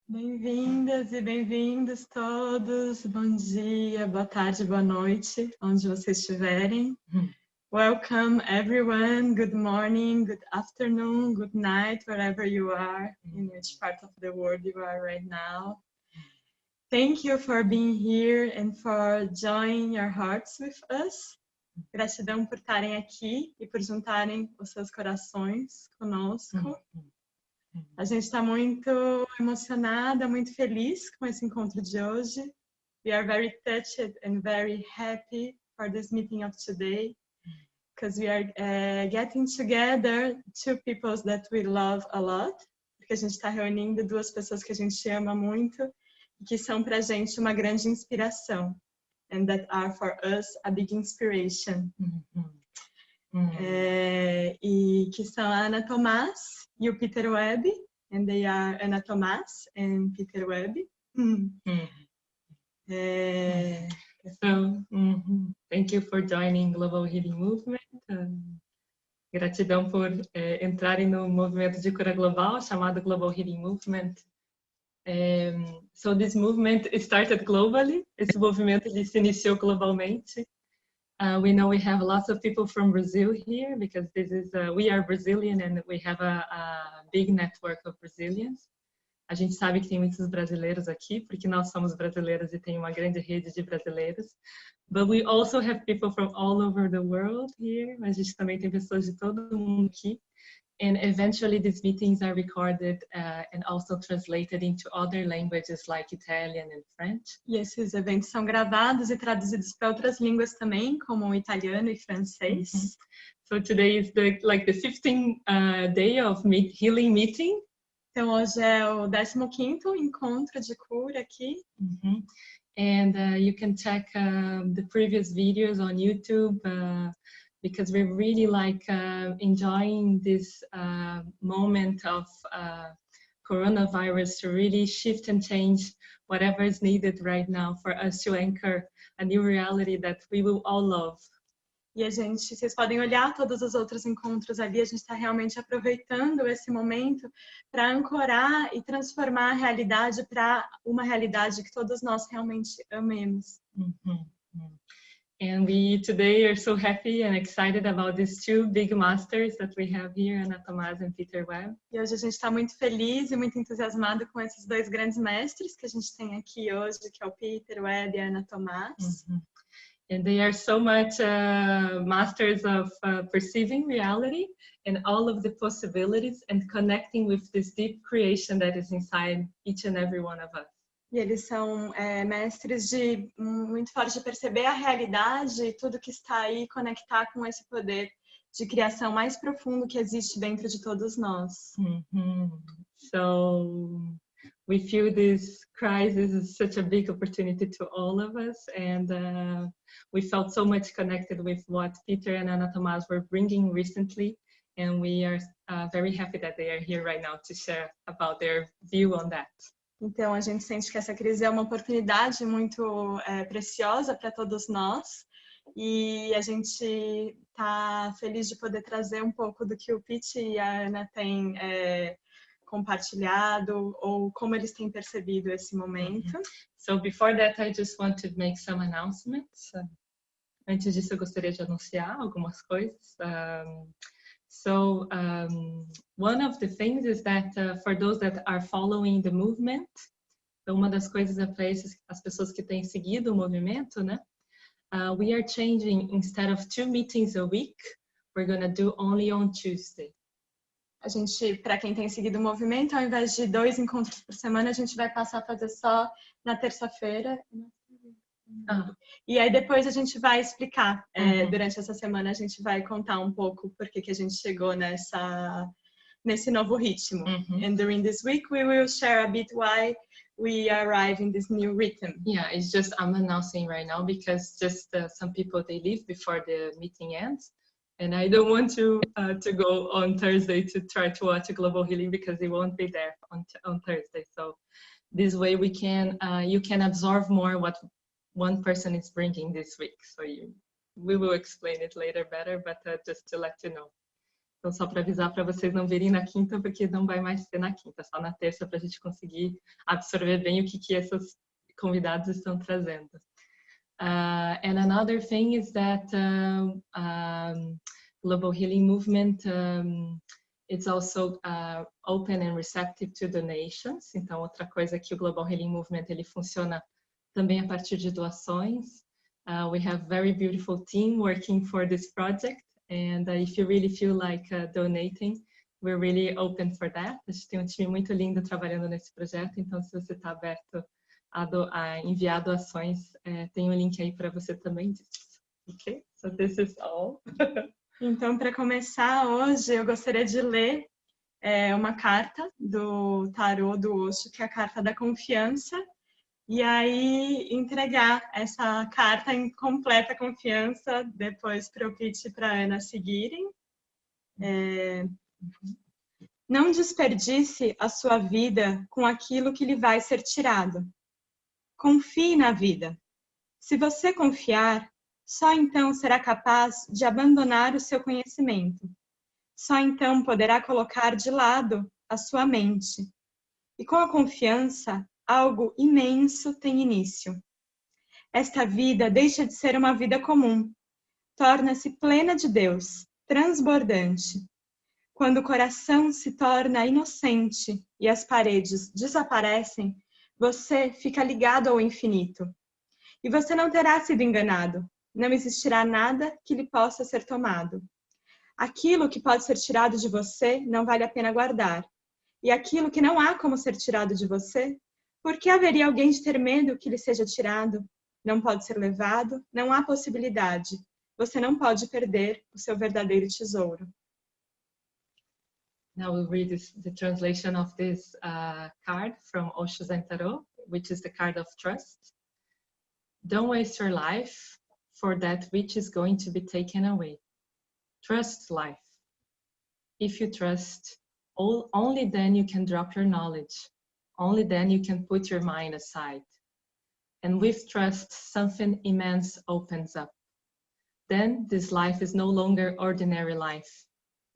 Bem-vindas e bem-vindos todos. Bom dia, boa tarde, boa noite, onde vocês estiverem. Welcome everyone. Good morning, good afternoon, good night, wherever you are, in which part of the world you are right now. Thank you for being here and for joining your hearts with us. Gratidão por estarem aqui e por juntarem os seus corações conosco. A gente está muito emocionada, muito feliz com esse encontro de hoje. We are very touched and very happy for this meeting of today, because we are getting together two people that we love a lot, porque a gente está reunindo duas pessoas que a gente ama muito e que são para a gente uma grande inspiração, and that are for us a big inspiration. E que são a Ana Tomás e o Peter Webb, and they are Ana Tomás and Peter Webb. Thank you for joining Global Healing Movement. Gratidão por entrarem no movimento de cura global chamado Global Healing Movement. So this movement started globally. Esse movimento se iniciou globalmente. We know we have lots of people from Brazil here because this is we are Brazilian and we have a big network of Brazilians. A gente sabe que tem muitos brasileiros aqui porque nós somos brasileiros e tem uma grande rede de brasileiros. But we also have people from all over the world here. A gente também tem pessoas de todo mundo aqui. And eventually these meetings are recorded and also translated into other languages like Italian and French. E esses eventos são gravados e traduzidos para outras línguas também, como o italiano e francês. So today is the 15th day of healing meeting. Então hoje é o 15º encontro de cura aqui. And you can check the previous videos on YouTube. Because we really enjoying this moment of coronavirus to really shift and change whatever is needed right now for us to anchor a new reality that we will all love. E vocês podem olhar todos os outros encontros ali, a gente está realmente aproveitando esse momento para ancorar e transformar a realidade para uma realidade que todos nós realmente amemos. And we today are so happy and excited about these two big masters that we have here, Ana Tomás and Peter Webb. E hoje a gente está muito feliz e muito entusiasmado com esses dois grandes mestres que a gente tem aqui hoje, que é o Peter Webb e a Ana Tomás. And they are so much masters of perceiving reality and all of the possibilities and connecting with this deep creation that is inside each and every one of us. E eles são mestres muito fortes de perceber a realidade e tudo que está aí, conectar com esse poder de criação mais profundo que existe dentro de todos nós. So we feel this crisis is such a big opportunity to all of us, and we felt so much connected with what Peter and Ana Tomás were bringing recently, and we are very happy that they are here right now to share about their view on that. Então, a gente sente que essa crise é uma oportunidade muito preciosa para todos nós e a gente está feliz de poder trazer um pouco do que o Pete e a Ana têm compartilhado ou como eles têm percebido esse momento. So before that, I just want to make some announcements. Antes disso, eu gostaria de anunciar algumas coisas. So one of the things is that for those that are following the movement, então uma das coisas é para as pessoas que têm seguido o movimento, né? We are changing, instead of 2 meetings a week, we're going to do only on Tuesday. A gente, para quem tem seguido o movimento, ao invés de 2 encontros por semana, a gente vai passar a fazer só na terça-feira. E aí depois a gente vai explicar, durante essa semana a gente vai contar um pouco por que a gente chegou nesse novo ritmo. And during this week we will share a bit why we arrive in this new rhythm. Yeah, it's just I'm announcing right now because just some people they leave before the meeting ends. And I don't want to go on Thursday to try to watch Global Healing because they won't be there on Thursday. So this way we can you can absorb more what one person is bringing this week. So we will explain it later better, but just to let you know. Então, só para avisar para vocês não virem na quinta, porque não vai mais ser na quinta, só na terça, para a gente conseguir absorver bem o que esses convidados estão trazendo. And another thing is that Global Healing Movement it's also open and receptive to donations. Então, outra coisa que o Global Healing Movement ele funciona também a partir de doações. We have very beautiful team working for this project, and if you really feel like donating, we're really open for that. A gente tem um time muito lindo trabalhando nesse projeto, então se você está aberto a enviar doações, tem um link aí para você também disso. Ok? So this is all. Então, para começar hoje, eu gostaria de ler uma carta do tarô do Osho, que é a carta da confiança, e aí entregar essa carta em completa confiança depois para o Pete e para a Ana seguirem. Não desperdice a sua vida com aquilo que lhe vai ser tirado. Confie na vida. Se você confiar, só então será capaz de abandonar o seu conhecimento. Só então poderá colocar de lado a sua mente. E com a confiança, algo imenso tem início. Esta vida deixa de ser uma vida comum. Torna-se plena de Deus, transbordante. Quando o coração se torna inocente e as paredes desaparecem, você fica ligado ao infinito. E você não terá sido enganado. Não existirá nada que lhe possa ser tomado. Aquilo que pode ser tirado de você não vale a pena guardar. E aquilo que não há como ser tirado de você, por que haveria alguém de ter medo que lhe seja tirado? Não pode ser levado, não há possibilidade. Você não pode perder o seu verdadeiro tesouro. Now we'll read the translation of this card from Osho Zen Tarot, which is the card of trust. Don't waste your life for that which is going to be taken away. Trust life. If you trust, only then you can drop your knowledge. Only then you can put your mind aside. And with trust, something immense opens up. Then this life is no longer ordinary life.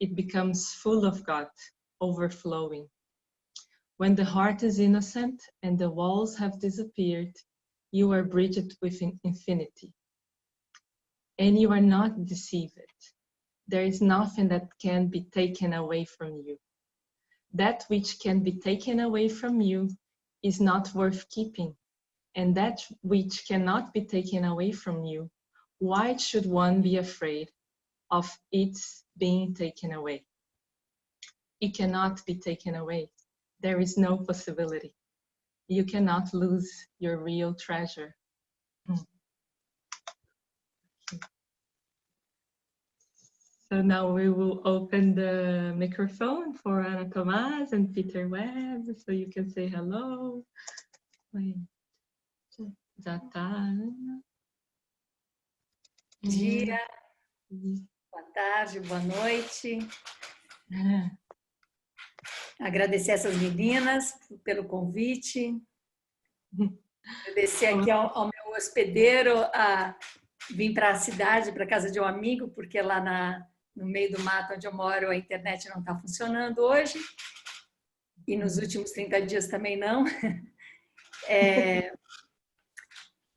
It becomes full of God, overflowing. When the heart is innocent and the walls have disappeared, you are bridged with infinity. And you are not deceived. There is nothing that can be taken away from you. That which can be taken away from you is not worth keeping. And that which cannot be taken away from you, why should one be afraid of its being taken away? It cannot be taken away. There is no possibility. You cannot lose your real treasure. So now we will open the microphone for Ana Tomás and Peter Webb, so you can say hello. Já tá. Bom dia, boa tarde, boa noite. Agradecer essas meninas pelo convite. Agradecer aqui ao meu hospedeiro a vir para a cidade, para a casa de um amigo, porque lá no meio do mato onde eu moro a internet não está funcionando hoje. E nos últimos 30 dias também não.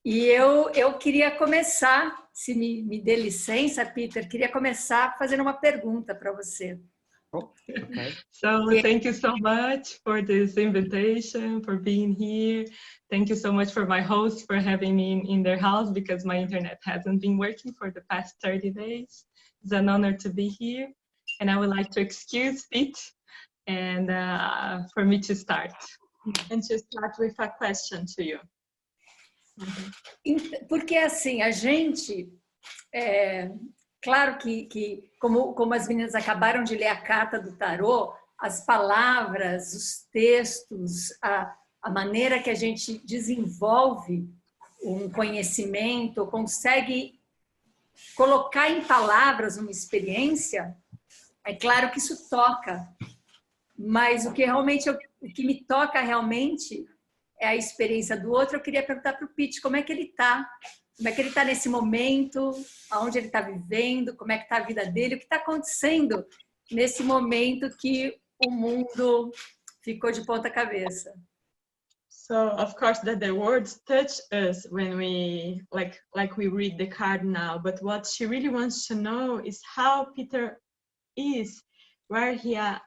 E eu queria começar, se me dê licença, Peter, queria começar fazendo uma pergunta para você. Okay. So thank you so much for this invitation, for being here. Thank you so much for my host for having me in their house because my internet hasn't been working for the past 30 days. It's an honor to be here. And I would like to excuse Pete and for me to start. And to start with a question to you. Porque assim, a gente... Claro que como as meninas acabaram de ler a carta do tarô, as palavras, os textos, a maneira que a gente desenvolve um conhecimento, consegue colocar em palavras uma experiência, é claro que isso toca. Mas o que me toca realmente é a experiência do outro. Eu queria perguntar para o Pete como é que ele está. Como é que ele está nesse momento, aonde ele está vivendo, como é que está a vida dele, o que está acontecendo nesse momento que o mundo ficou de ponta cabeça. So of course that the words touch us when we like we read the card now, but what she really wants to know is how Peter is, where he are,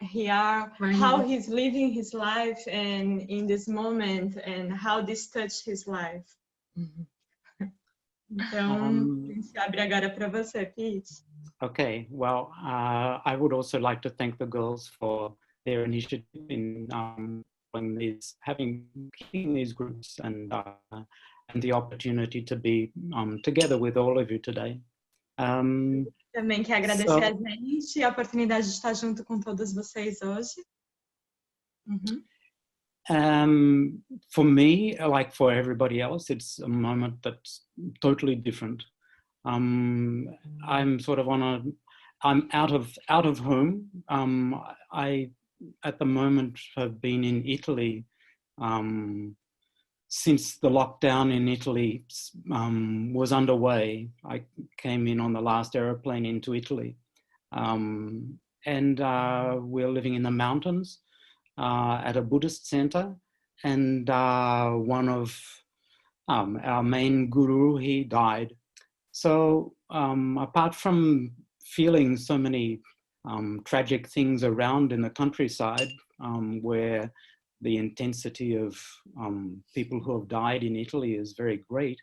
how he's living his life and in this moment, and how this touched his life. Então, a gente abre agora para você, Pete. Okay, well, I would also like to thank the girls for their initiative in keeping these groups and the opportunity to be together with all of you today. Também quero agradecer a gente e a oportunidade de estar junto com todos vocês hoje. For me, like for everybody else, it's a moment that's totally different. I'm sort of I'm out of home. I at the moment have been in Italy since the lockdown in Italy was underway. I came in on the last aeroplane into Italy, and we're living in the mountains at a Buddhist center, and one of our main guru, he died. So apart from feeling so many tragic things around in the countryside, where the intensity of people who have died in Italy is very great,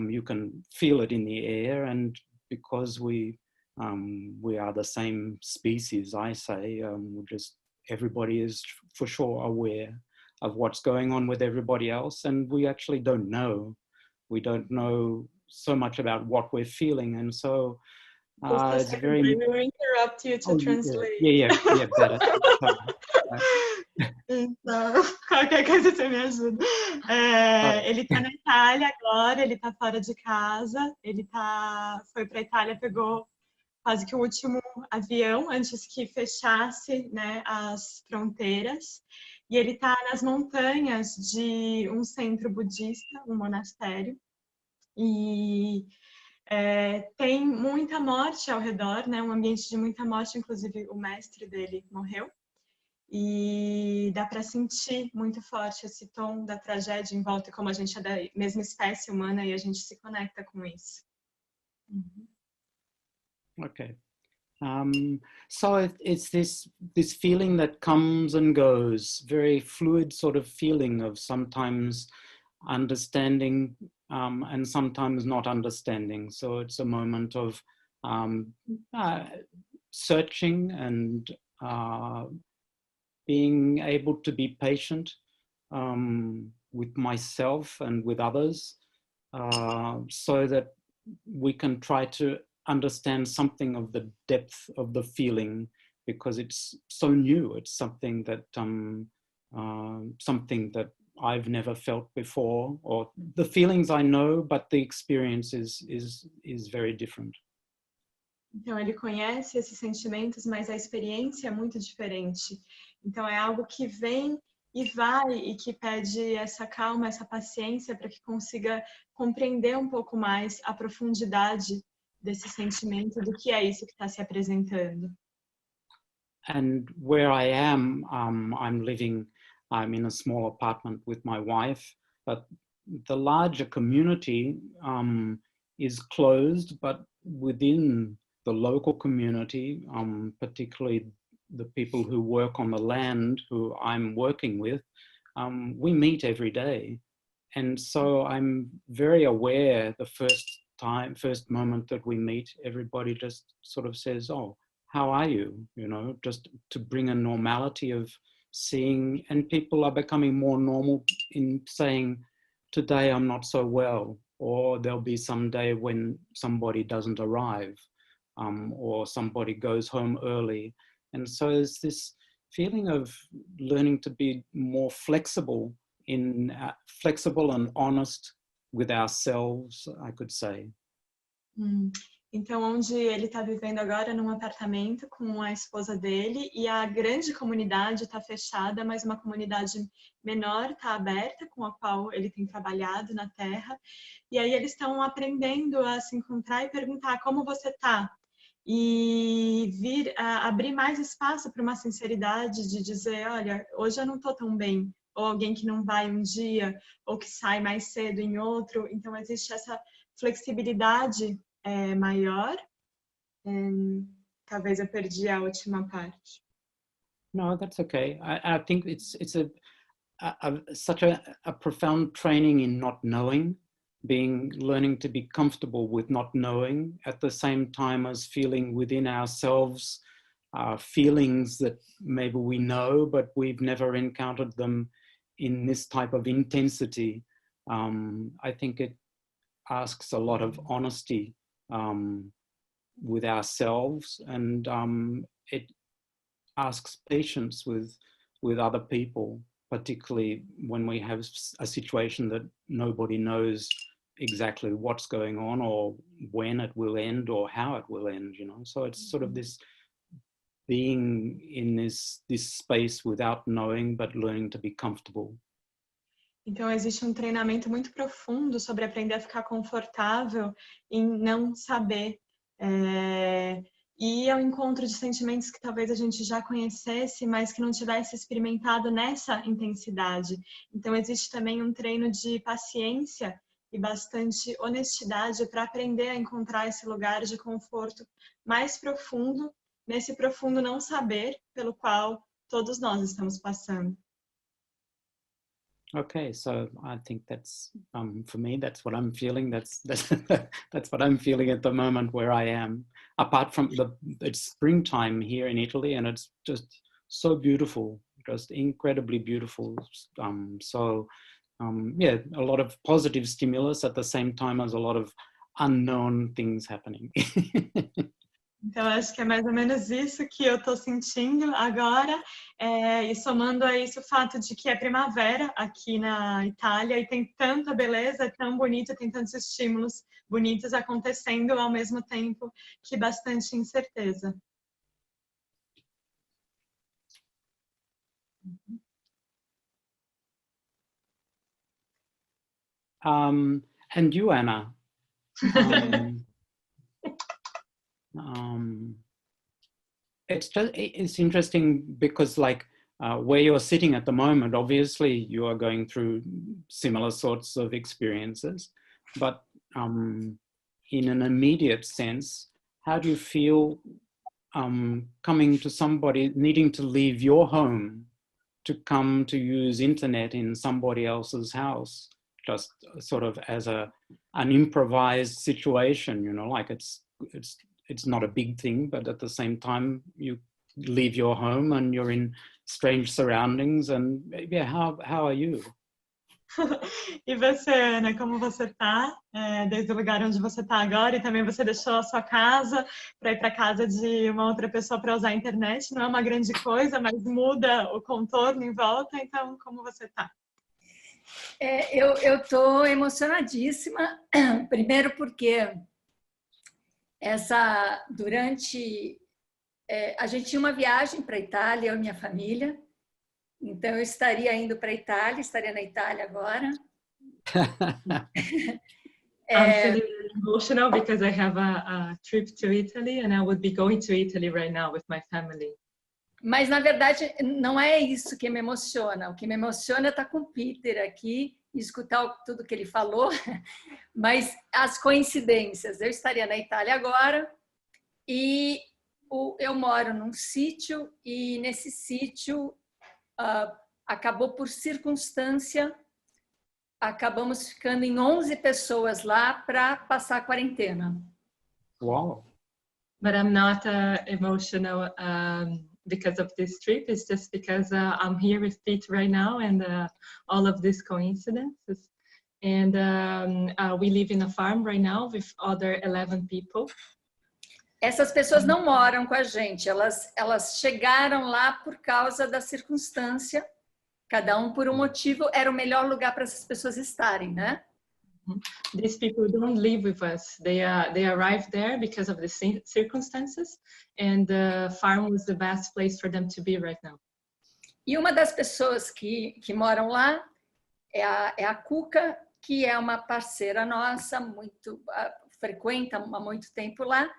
you can feel it in the air, and because we are the same species, I say, everybody is for sure aware of what's going on with everybody else, and we actually don't know. We don't know so much about what we're feeling, and so it's very. We will interrupt you to translate. Yeah, better. Então, qualquer coisa você me ajuda. Ele tá na Itália agora, ele tá fora de casa, foi para a Itália, pegou quase que o último avião antes que fechasse, né, as fronteiras. E ele tá nas montanhas de um centro budista, um monastério. E tem muita morte ao redor, né? Um ambiente de muita morte, inclusive o mestre dele morreu. E dá para sentir muito forte esse tom da tragédia em volta, como a gente é da mesma espécie humana e a gente se conecta com isso. Okay. So it's this feeling that comes and goes, very fluid sort of feeling of sometimes understanding and sometimes not understanding. So it's a moment of searching and being able to be patient with myself and with others, so that we can try to understand something of the depth of the feeling, because it's so new. It's something that I've never felt before, or the feelings I know, but the experience is very different. Então ele conhece esses sentimentos, mas a experiência é muito diferente. Então é algo que vem e vai e que pede essa calma, essa paciência para que consiga compreender um pouco mais a profundidade desse sentimento, do que é isso que está se apresentando. And where I am, I'm in a small apartment with my wife, but the larger community is closed, but within the local community, particularly the people who work on the land who I'm working with, we meet every day. And so I'm very aware the first moment that we meet, everybody just sort of says, "Oh, how are you?" You know, just to bring a normality of seeing, and people are becoming more normal in saying, "Today I'm not so well," or there'll be some day when somebody doesn't arrive, or somebody goes home early. And so there's this feeling of learning to be more flexible and honest with ourselves, I could say. Então, onde ele está vivendo agora, num apartamento com a esposa dele, e a grande comunidade está fechada, mas uma comunidade menor está aberta, com a qual ele tem trabalhado na Terra. E aí eles estão aprendendo a se encontrar e perguntar: como você está? e vir a abrir mais espaço para uma sinceridade de dizer, olha, hoje eu não estou tão bem, ou alguém que não vai um dia, ou que sai mais cedo em outro. Então, existe essa flexibilidade maior. Talvez eu perdi a última parte. No, that's okay. I think it's such a profound training in not knowing, learning to be comfortable with not knowing, at the same time as feeling within ourselves feelings that maybe we know, but we've never encountered them in this type of intensity. I think it asks a lot of honesty with ourselves, and it asks patience with other people, particularly when we have a situation that nobody knows exactly what's going on or when it will end or how it will end, you know. So it's sort of this being in this space without knowing, but learning to be comfortable. Então, existe um treinamento muito profundo sobre aprender a ficar confortável em não saber. E ao encontro de sentimentos que talvez a gente já conhecesse, mas que não tivesse experimentado nessa intensidade. Então, existe também um treino de paciência e bastante honestidade para aprender a encontrar esse lugar de conforto mais profundo, nesse profundo não saber pelo qual todos nós estamos passando. Okay, so I think that's for me. That's what I'm feeling. That's what I'm feeling at the moment where I am. Apart from it's springtime here in Italy, and it's just so beautiful, just incredibly beautiful. Yeah, a lot of positive stimulus at the same time as a lot of unknown things happening. Então, acho que é mais ou menos isso que eu estou sentindo agora, e somando a isso o fato de que é primavera aqui na Itália e tem tanta beleza, é tão bonito, tem tantos estímulos bonitos acontecendo ao mesmo tempo que bastante incerteza. And you, Anna? It's interesting because like where you're sitting at the moment, obviously you are going through similar sorts of experiences, but in an immediate sense, how do you feel coming to somebody, needing to leave your home to come to use internet in somebody else's house, just sort of as an improvised situation, you know, like it's not a big thing, but at the same time you leave your home and you're in strange surroundings. And yeah, how are you? E você, Ana, como você está? Desde o lugar onde você está agora, e também você deixou a sua casa para ir para a casa de uma outra pessoa para usar a internet. Não é uma grande coisa, mas muda o contorno em volta. Então, como você está? Eu estou emocionadíssima. Primeiro porque a gente tinha uma viagem para a Itália, eu e minha família. Então, eu estaria indo para a Itália, estaria na Itália agora. I'm feeling emotional because I have a trip to Italy and I would be going to Italy right now with my family. Mas, na verdade, não é isso que me emociona. O que me emociona é estar com o Peter aqui e escutar tudo que ele falou. Mas as coincidências. Eu estaria na Itália agora e eu moro num sítio e nesse sítio acabou por circunstância, acabamos ficando em 11 pessoas lá para passar a quarentena. Wow. But I'm not emotional because of this trip. It's just because I'm here with Pete right now and all of these coincidences. And we live in a farm right now with other 11 people. Essas pessoas não moram com a gente, elas chegaram lá por causa da circunstância, cada um por um motivo, era o melhor lugar para essas pessoas estarem, né? These people don't live with us. They arrived there because of the circumstances, and the farm was the best place for them to be right now. E uma das pessoas que moram lá é a Cuca, que é uma parceira nossa, frequenta há muito tempo lá.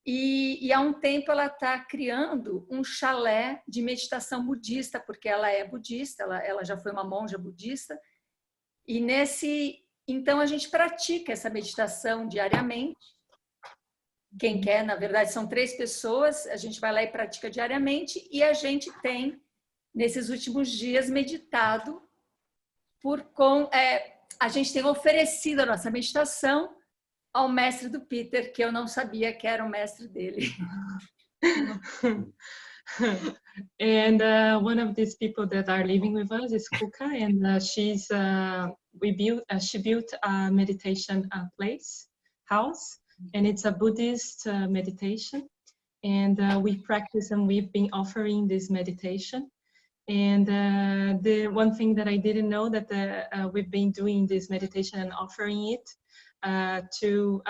E há um tempo ela está criando um chalé de meditação budista, porque ela é budista, ela já foi uma monja budista. E então a gente pratica essa meditação diariamente. Quem quer, na verdade, são 3 pessoas, a gente vai lá e pratica diariamente, e a gente tem, nesses últimos dias, meditado a gente tem oferecido a nossa meditação ao mestre do Peter, que eu não sabia que era o mestre dele. And one of these people that are living with us is Kuka, and she built a meditation house, and it's a Buddhist meditation, and we practice, and we've been offering this meditation. And the one thing that I didn't know that we've been doing this meditation and offering it to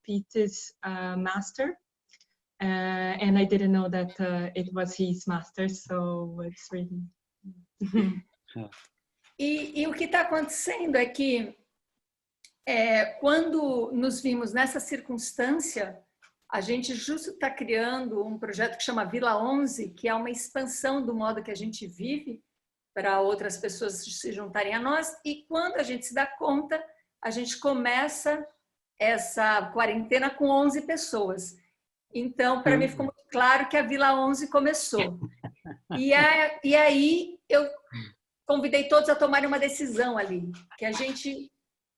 Peter's master, and I didn't know that it was his master, so it's really... E o que está acontecendo é que quando nos vimos nessa circunstância, a gente justo está criando um projeto que chama Vila 11, que é uma expansão do modo que a gente vive para outras pessoas se juntarem a nós. E quando a gente se dá conta, a gente começa essa quarentena com 11 pessoas. Então, para mim ficou muito claro que a Vila 11 começou. E aí eu convidei todos a tomarem uma decisão ali, que a gente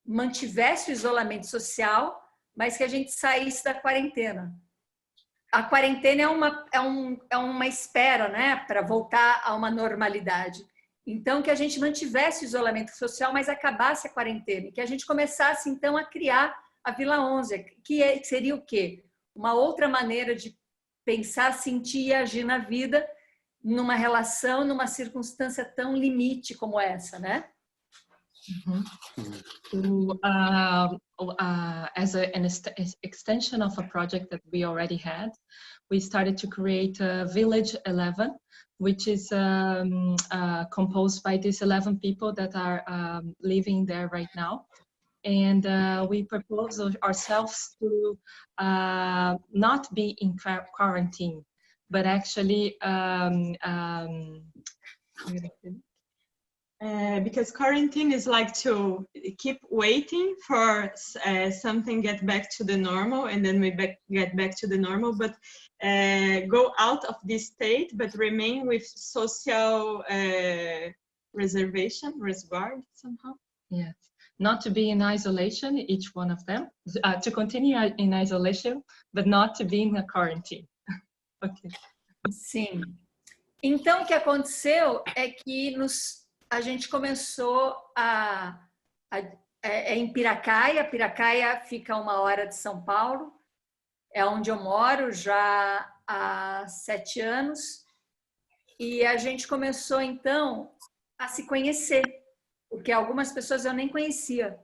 mantivesse o isolamento social, mas que a gente saísse da quarentena. A quarentena é uma espera, né, para voltar a uma normalidade. Então, que a gente mantivesse o isolamento social, mas acabasse a quarentena. E que a gente começasse, então, a criar a Vila 11, que seria o quê? Uma outra maneira de pensar, sentir e agir na vida numa relação, numa circunstância tão limite como essa, né? As an extension of a project that we already had, we started to create Village 11, which is composed by these 11 people that are living there right now. And we propose ourselves to not be in quarantine, but actually because quarantine is like to keep waiting for something get back to the normal, and then we get back to the normal, but go out of this state, but remain with social resguard somehow. Yes, not to be in isolation, each one of them, to continue in isolation, but not to be in a quarantine. Okay. Sim. Então, o que aconteceu é que a gente começou em Piracaia. Piracaia fica a 1 hora de São Paulo, é onde eu moro já há 7 anos, e a gente começou então a se conhecer, porque algumas pessoas eu nem conhecia.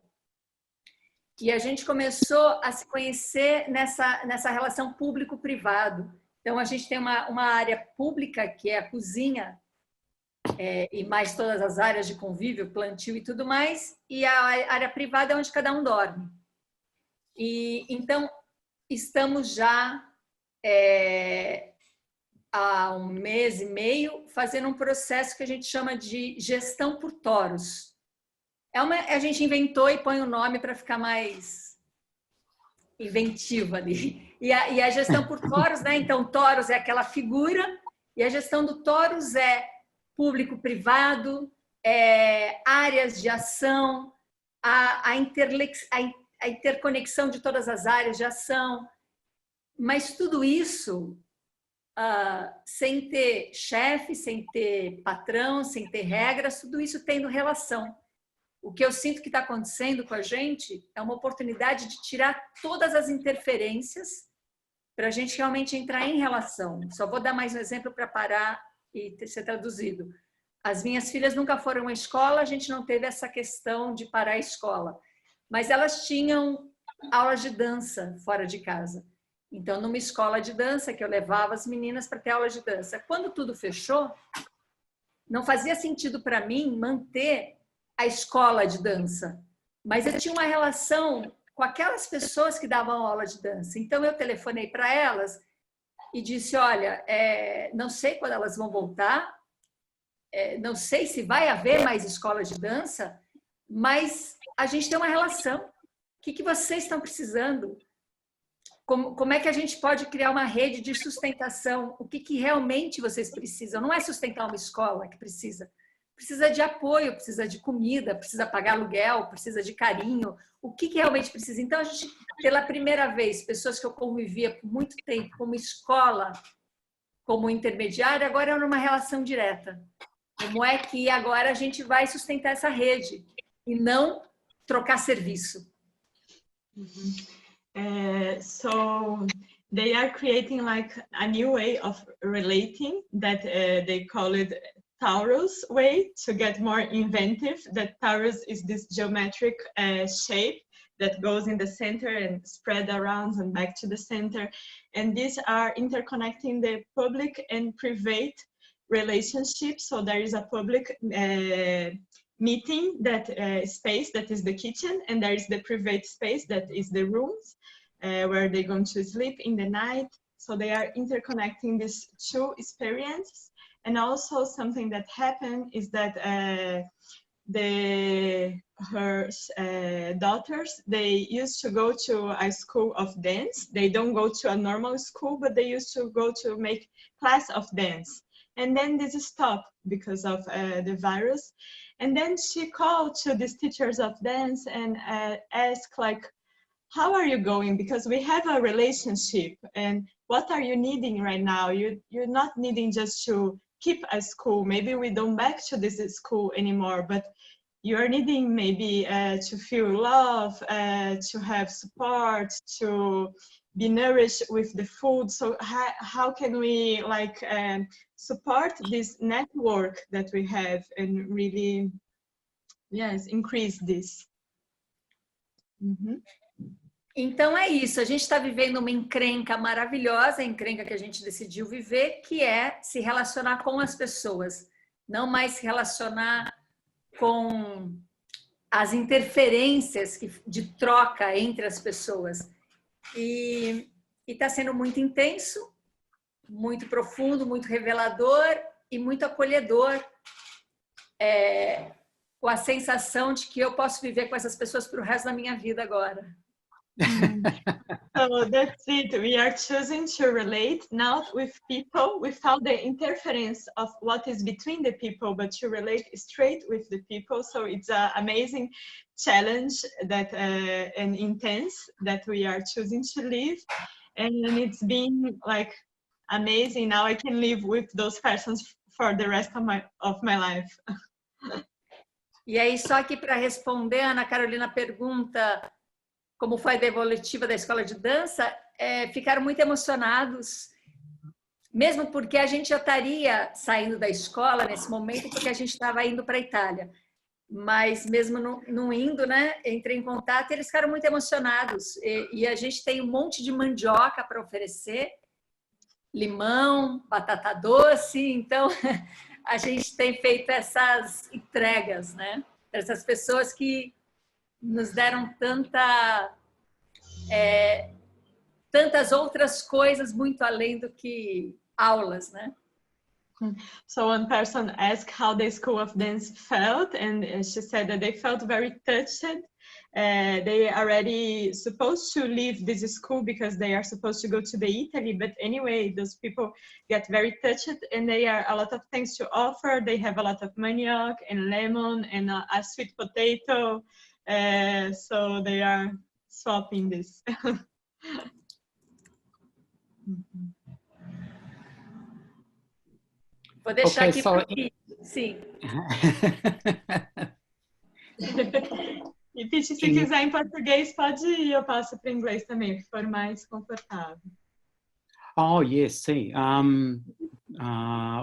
E a gente começou a se conhecer nessa relação público-privado. Então, a gente tem uma área pública, que é a cozinha, e mais todas as áreas de convívio, plantio e tudo mais, e a área privada é onde cada um dorme. E então estamos já há 1 mês e meio fazendo um processo que a gente chama de gestão por toros. A gente inventou e põe o nome para ficar mais inventivo ali. E a gestão por toros, né? Então, toros é aquela figura, e a gestão do toros é público-privado, áreas de ação, a interconexão de todas as áreas de ação, mas tudo isso sem ter chefe, sem ter patrão, sem ter regras, tudo isso tendo relação. O que eu sinto que está acontecendo com a gente é uma oportunidade de tirar todas as interferências para a gente realmente entrar em relação. Só vou dar mais um exemplo para parar e ser traduzido. As minhas filhas nunca foram à escola, a gente não teve essa questão de parar a escola, mas elas tinham aulas de dança fora de casa. Então, numa escola de dança que eu levava as meninas para ter aula de dança. Quando tudo fechou, não fazia sentido para mim manter a escola de dança, mas eu tinha uma relação com aquelas pessoas que davam aula de dança. Então, eu telefonei para elas e disse, olha, não sei quando elas vão voltar, não sei se vai haver mais escola de dança, mas a gente tem uma relação. O que vocês estão precisando? Como é que a gente pode criar uma rede de sustentação? O que realmente vocês precisam? Não é sustentar uma escola que precisa. Precisa de apoio, precisa de comida, precisa pagar aluguel, precisa de carinho. O que realmente precisa? Então, a gente, pela primeira vez, pessoas que eu convivia por muito tempo como escola, como intermediária, agora é numa relação direta. Como é que agora a gente vai sustentar essa rede e não trocar serviço? So they are creating like a new way of relating that they call it Taurus way, to get more inventive. That Taurus is this geometric shape that goes in the center and spread around and back to the center. And these are interconnecting the public and private relationships. So there is a public meeting that space that is the kitchen, and there is the private space that is the rooms where they're going to sleep in the night. So they are interconnecting these two experiences. And also something that happened is that her daughters, they used to go to a school of dance. They don't go to a normal school, but they used to go to make class of dance. And then this stopped because of the virus. And then she called to these teachers of dance and asked, like, how are you going? Because we have a relationship, and what are you needing right now? You're not needing just to keep a school. Maybe we don't back to this school anymore, but you're needing maybe to feel love, to have support, to be nourished with the food. So how can we like support this network that we have and really, yes, increase this? Então é isso, a gente está vivendo uma encrenca maravilhosa, a encrenca que a gente decidiu viver, que é se relacionar com as pessoas, não mais se relacionar com as interferências de troca entre as pessoas. E está sendo muito intenso, muito profundo, muito revelador e muito acolhedor, com a sensação de que eu posso viver com essas pessoas para o resto da minha vida agora. So that's it. We are choosing to relate not with people without the interference of what is between the people, but to relate straight with the people. So it's an amazing challenge that and intense that we are choosing to live, and it's been like amazing. Now I can live with those persons for the rest of my life. E aí, só aqui para responder, a Ana Carolina pergunta como foi a devolutiva da escola de dança. Ficaram muito emocionados, mesmo porque a gente já estaria saindo da escola nesse momento, porque a gente estava indo para a Itália. Mas mesmo não indo, né, entrei em contato e eles ficaram muito emocionados. E a gente tem um monte de mandioca para oferecer, limão, batata doce, então a gente tem feito essas entregas, né, para essas pessoas que nos deram tantas outras coisas muito além do que aulas, né? So one person asked how the School of Dance felt, and she said that they felt very touched. They already supposed to leave this school because they are supposed to go to the Italy, but anyway, those people get very touched, and they are a lot of things to offer. They have a lot of manioc and lemon and a sweet potato. So they are swapping this. Vou deixar aqui para sim. E Pete, se quiser em português, pode ir. Eu passo para inglês também, que for mais confortável. Oh, yes, sim.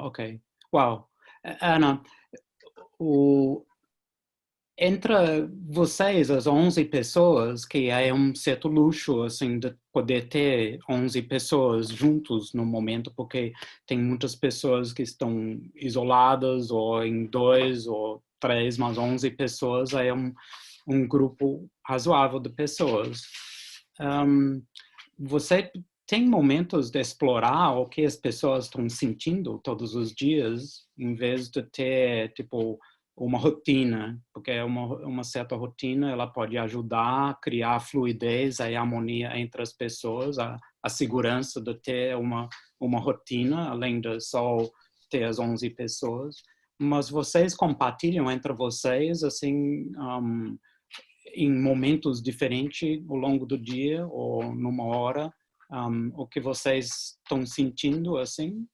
Ok. Well, Ana, entre vocês, as 11 pessoas, que é um certo luxo, assim, de poder ter 11 pessoas juntos no momento, porque tem muitas pessoas que estão isoladas, ou em 2 ou 3, mas 11 pessoas é um grupo razoável de pessoas. Você tem momentos de explorar o que as pessoas estão sentindo todos os dias, em vez de ter, tipo, uma rotina, porque uma certa rotina ela pode ajudar a criar fluidez e harmonia entre as pessoas, a segurança de ter uma rotina, além de só ter as 11 pessoas. Mas vocês compartilham entre vocês, assim, em momentos diferentes ao longo do dia ou numa hora, o que vocês estão sentindo, assim?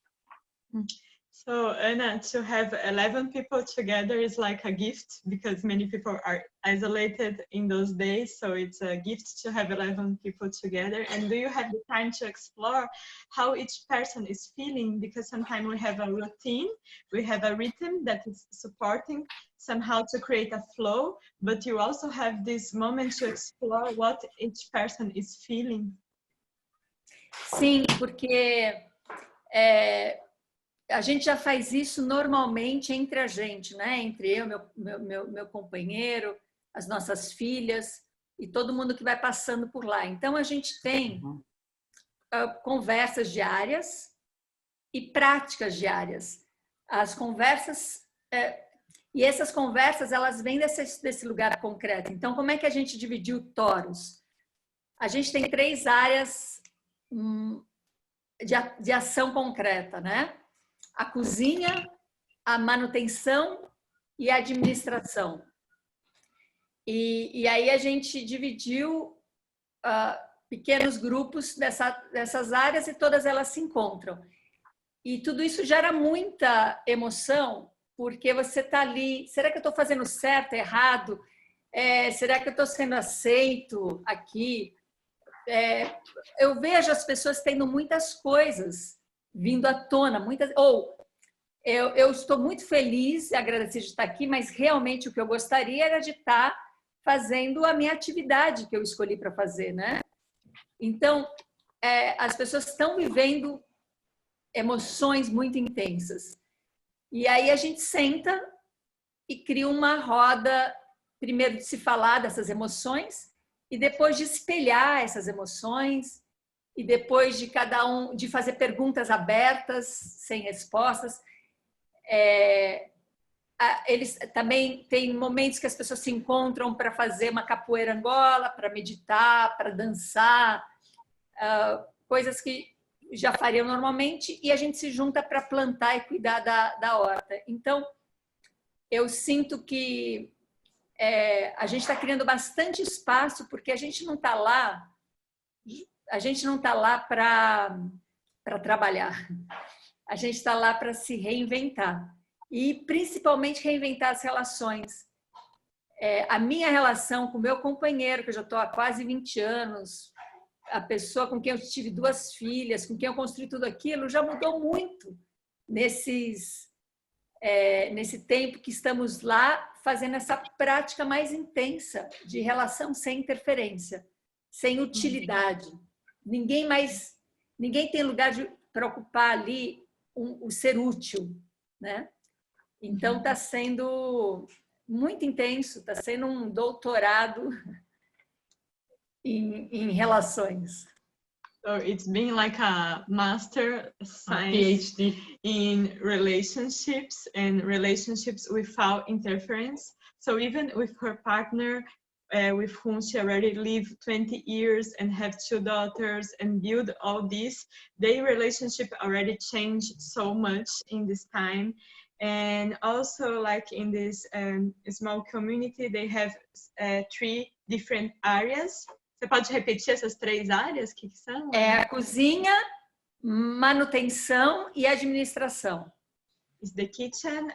So Anna, to have 11 people together is like a gift because many people are isolated in those days. So it's a gift to have 11 people together. And do you have the time to explore how each person is feeling? Because sometimes we have a routine, we have a rhythm that is supporting somehow to create a flow, but you also have this moment to explore what each person is feeling. Sim, porque a gente já faz isso normalmente entre a gente, né? Entre eu, meu companheiro, as nossas filhas e todo mundo que vai passando por lá. Então, a gente tem conversas diárias e práticas diárias. As conversas... e essas conversas, elas vêm desse lugar concreto. Então, como é que a gente dividiu Toros? A gente tem 3 áreas de ação concreta, né? A cozinha, a manutenção e a administração. E aí a gente dividiu pequenos grupos dessas áreas e todas elas se encontram. E tudo isso gera muita emoção, porque você está ali, será que eu estou fazendo certo, errado? Será que eu estou sendo aceito aqui? Eu vejo as pessoas tendo muitas coisas vindo à tona, eu estou muito feliz e agradecida de estar aqui, mas realmente o que eu gostaria era de estar fazendo a minha atividade que eu escolhi para fazer, né? Então, as pessoas estão vivendo emoções muito intensas. E aí a gente senta e cria uma roda, primeiro de se falar dessas emoções e depois de espelhar essas emoções e depois de cada um, de fazer perguntas abertas, sem respostas. Eles também têm momentos que as pessoas se encontram para fazer uma capoeira angola, para meditar, para dançar, coisas que já fariam normalmente, e a gente se junta para plantar e cuidar da horta. Então, eu sinto que a gente está criando bastante espaço, porque a gente não está lá para trabalhar. A gente está lá para se reinventar. E, principalmente, reinventar as relações. A minha relação com o meu companheiro, que eu já estou há quase 20 anos, a pessoa com quem eu tive 2 filhas, com quem eu construí tudo aquilo, já mudou muito nesse tempo que estamos lá fazendo essa prática mais intensa de relação sem interferência, sem utilidade. Ninguém tem lugar para ocupar ali o ser útil, né? Então está sendo muito intenso, está sendo um doutorado em relações. So it's been like a master science PhD in relationships and relationships without interference. So even with her partner, with whom she already lived 20 years and have 2 daughters and build all this, their relationship already changed so much in this time. And also, like in this small community, they have 3 different areas. Você pode repetir essas 3 áreas? Que são? A cozinha, manutenção e administração. It's the kitchen,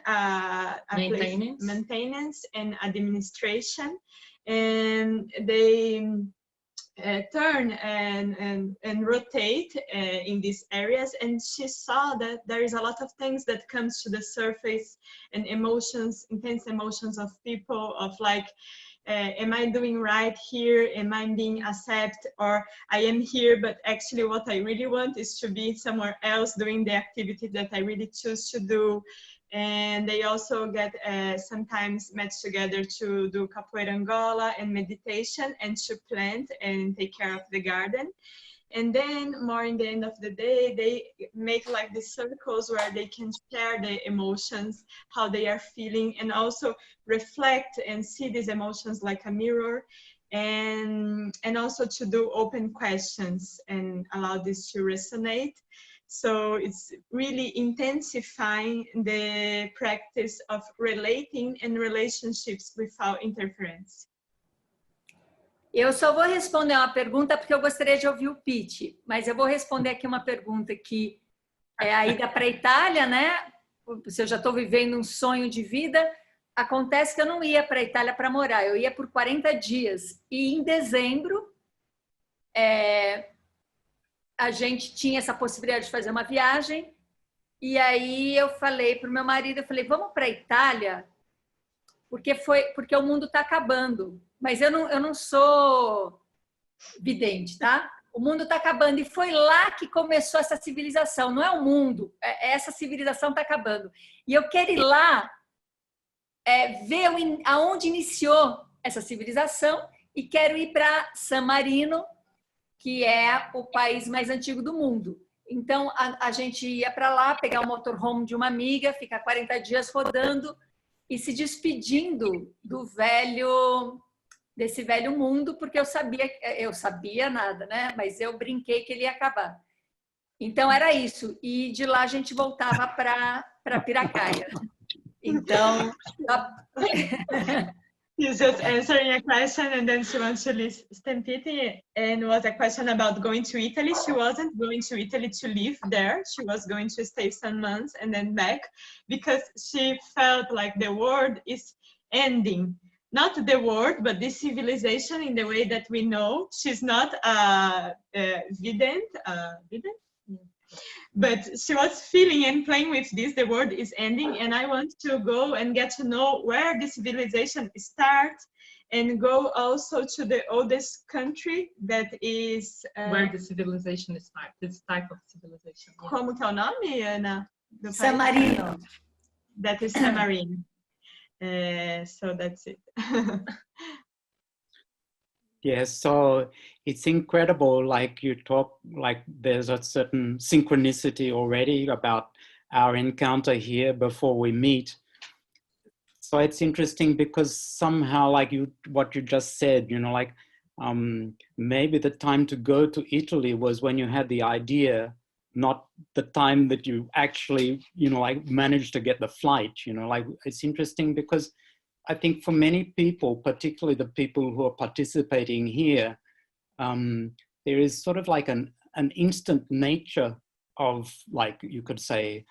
maintenance and administration. And they turn and rotate in these areas, and she saw that there is a lot of things that comes to the surface, and emotions, intense emotions of people, of like, am I doing right here? Am I being accepted? Or I am here, but actually what I really want is to be somewhere else doing the activity that I really choose to do. And they also get sometimes met together to do capoeira Angola and meditation and to plant and take care of the garden. And then more in the end of the day, they make like these circles where they can share the emotions, how they are feeling, and also reflect and see these emotions like a mirror. And also to do open questions and allow this to resonate. So it's really intensifying the practice of relating and relationships without interference. Eu só vou responder uma pergunta porque eu gostaria de ouvir o Pete, mas eu vou responder aqui uma pergunta que é a ida para a Itália, né? Se eu já estou vivendo um sonho de vida, acontece que eu não ia para a Itália para morar, eu ia por 40 dias. E em dezembro, a gente tinha essa possibilidade de fazer uma viagem, e aí eu falei para o meu marido, eu falei, vamos para a Itália, porque o mundo está acabando. Mas eu não sou vidente, tá? O mundo está acabando, e foi lá que começou essa civilização, não é o mundo, essa civilização está acabando. E eu quero ir lá ver aonde iniciou essa civilização, e quero ir para San Marino, que é o país mais antigo do mundo. Então, a gente ia para lá, pegar o motorhome de uma amiga, ficar 40 dias rodando e se despedindo desse velho mundo, porque eu sabia nada, né? Mas eu brinquei que ele ia acabar. Então, era isso. E de lá a gente voltava para Piracaia. Então... She's just answering a question, and then she wants to listen Pete, and was a question about going to Italy. She wasn't going to Italy to live there. She was going to stay some months and then back, because she felt like the world is ending. Not the world, but this civilization in the way that we know. She's not a vident, but she was feeling and playing with this, the world is ending, and I want to go and get to know where the civilization starts, and go also to the oldest country that is... where the civilization starts, this type of civilization. Yeah. Como que é o nome, Ana? San Marino. That is San Marino. So that's it. Yes, so it's incredible, like you talk, like there's a certain synchronicity already about our encounter here before we meet. So it's interesting because somehow, like what you just said, you know, like maybe the time to go to Italy was when you had the idea, not the time that you actually, you know, like managed to get the flight, you know, like it's interesting because I think for many people, particularly the people who are participating here, there is sort of like an instant nature of, like you could say,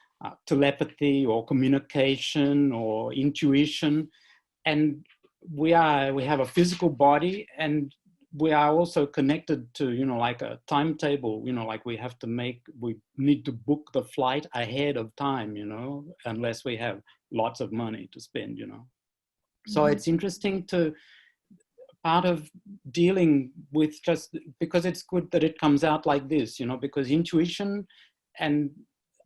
telepathy or communication or intuition. And we have a physical body, and we are also connected to, you know, like a timetable, you know, like we need to book the flight ahead of time, you know, unless we have lots of money to spend, you know. So it's interesting to, part of dealing with, just because it's good that it comes out like this, you know, because intuition and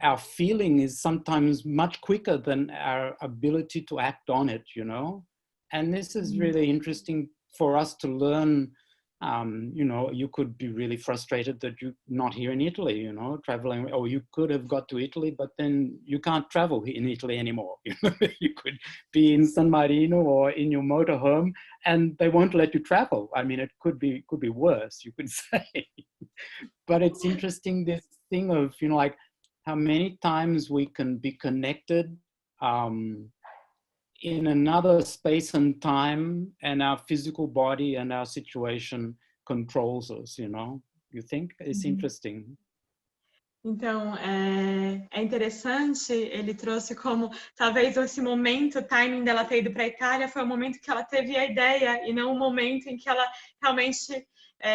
our feeling is sometimes much quicker than our ability to act on it, you know. And this is really interesting for us to learn. You know, you could be really frustrated that you're not here in Italy, you know, traveling, or you could have got to Italy, but then you can't travel in Italy anymore. You know? You could be in San Marino or in your motorhome, and they won't let you travel. I mean, it could be worse, you could say. But it's interesting, this thing of, you know, like how many times we can be connected in another space and time, and our physical body and our situation controls us, you know? You think? It's interesting. Então, é interessante, ele trouxe como, talvez esse momento, o timing dela ter ido para a Itália, foi o momento que ela teve a ideia, e não o momento em que ela realmente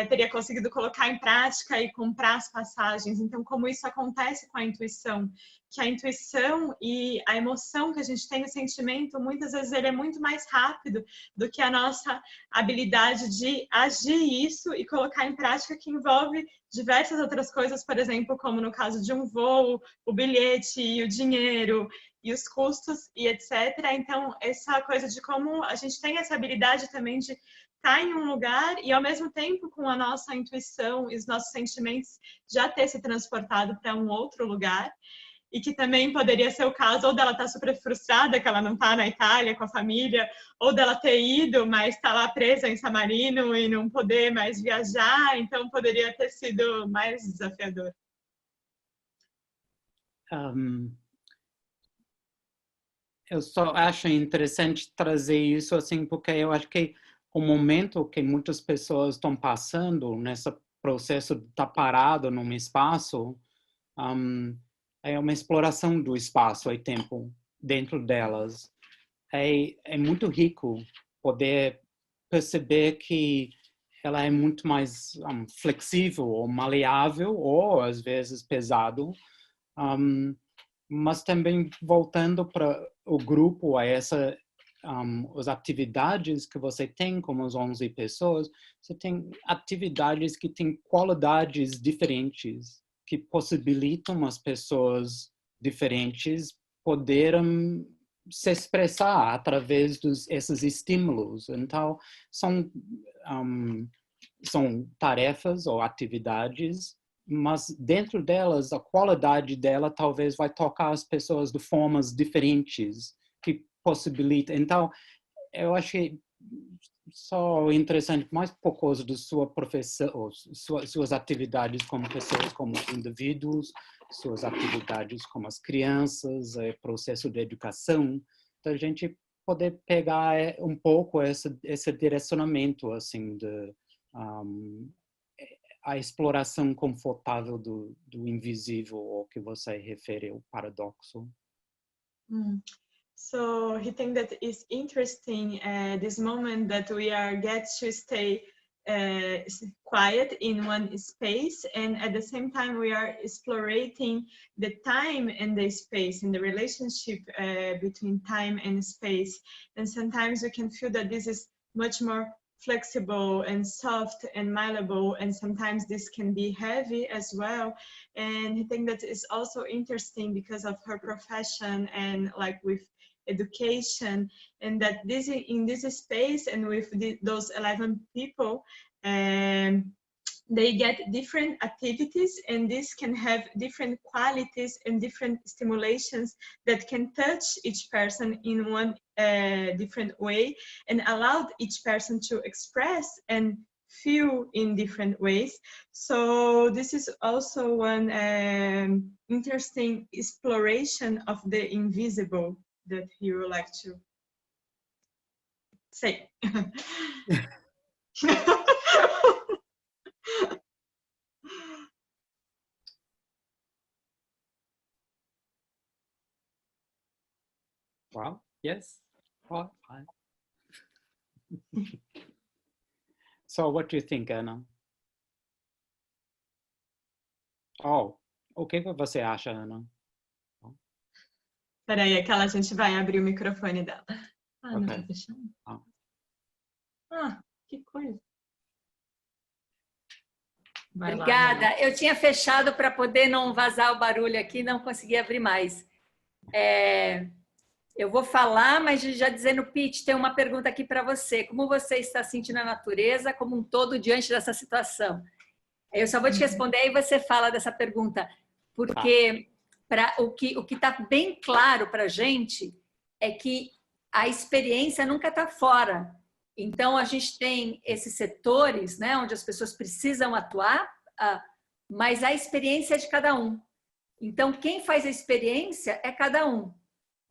teria conseguido colocar em prática e comprar as passagens. Então, como isso acontece com a intuição? Que a intuição e a emoção que a gente tem, o sentimento, muitas vezes ele é muito mais rápido do que a nossa habilidade de agir isso e colocar em prática, que envolve diversas outras coisas, por exemplo, como no caso de um voo, o bilhete e o dinheiro, e os custos e etc. Então, essa coisa de como a gente tem essa habilidade também de estar em um lugar e, ao mesmo tempo, com a nossa intuição e os nossos sentimentos, já ter se transportado para um outro lugar. E que também poderia ser o caso ou dela estar super frustrada que ela não está na Itália com a família, ou dela ter ido, mas está lá presa em San Marino e não poder mais viajar, então poderia ter sido mais desafiador. Eu só acho interessante trazer isso assim, porque eu acho que o momento que muitas pessoas estão passando nesse processo de estar parado num espaço, é uma exploração do espaço e tempo dentro delas. É muito rico poder perceber que ela é muito mais flexível ou maleável, ou às vezes pesado, mas também voltando para o grupo, a as atividades que você tem, como as 11 pessoas, você tem atividades que têm qualidades diferentes, que possibilitam as pessoas diferentes poderem se expressar através desses estímulos. Então, são tarefas ou atividades, mas dentro delas, a qualidade dela talvez vai tocar as pessoas de formas diferentes, que possibilita. Então, eu achei só interessante, mais por causa da sua profissão, suas atividades como pessoas, como indivíduos, suas atividades como as crianças, processo de educação, da gente poder pegar um pouco esse direcionamento, assim, de a exploração confortável do invisível, ao que você refere ao paradoxo. So he thinks that it's interesting this moment that we get to stay quiet in one space, and at the same time we are exploring the time and the space and the relationship between time and space. And sometimes we can feel that this is much more flexible and soft and malleable, and sometimes this can be heavy as well. And I think that is also interesting because of her profession and like with education, and that this in this space and with those 11 people, they get different activities, and this can have different qualities and different stimulations that can touch each person in one different way and allow each person to express and feel in different ways. So this is also one interesting exploration of the invisible that he would like to say. Wow, yes. Well, so what do you think, Ana? Oh, o que você acha, Ana? Peraí, aquela gente vai abrir o microfone dela. Ah, não tá fechando? Ah, que coisa. Vai Obrigada. lá, eu tinha fechado para poder não vazar o barulho aqui, não consegui abrir mais. Eu vou falar, mas já dizendo, Pete, tem uma pergunta aqui para você. Como você está sentindo a natureza como um todo diante dessa situação? Eu só vou te responder e você fala dessa pergunta, porque o que está bem claro para a gente é que a experiência nunca está fora. Então, a gente tem esses setores, né, onde as pessoas precisam atuar, mas a experiência é de cada um. Então, quem faz a experiência é cada um.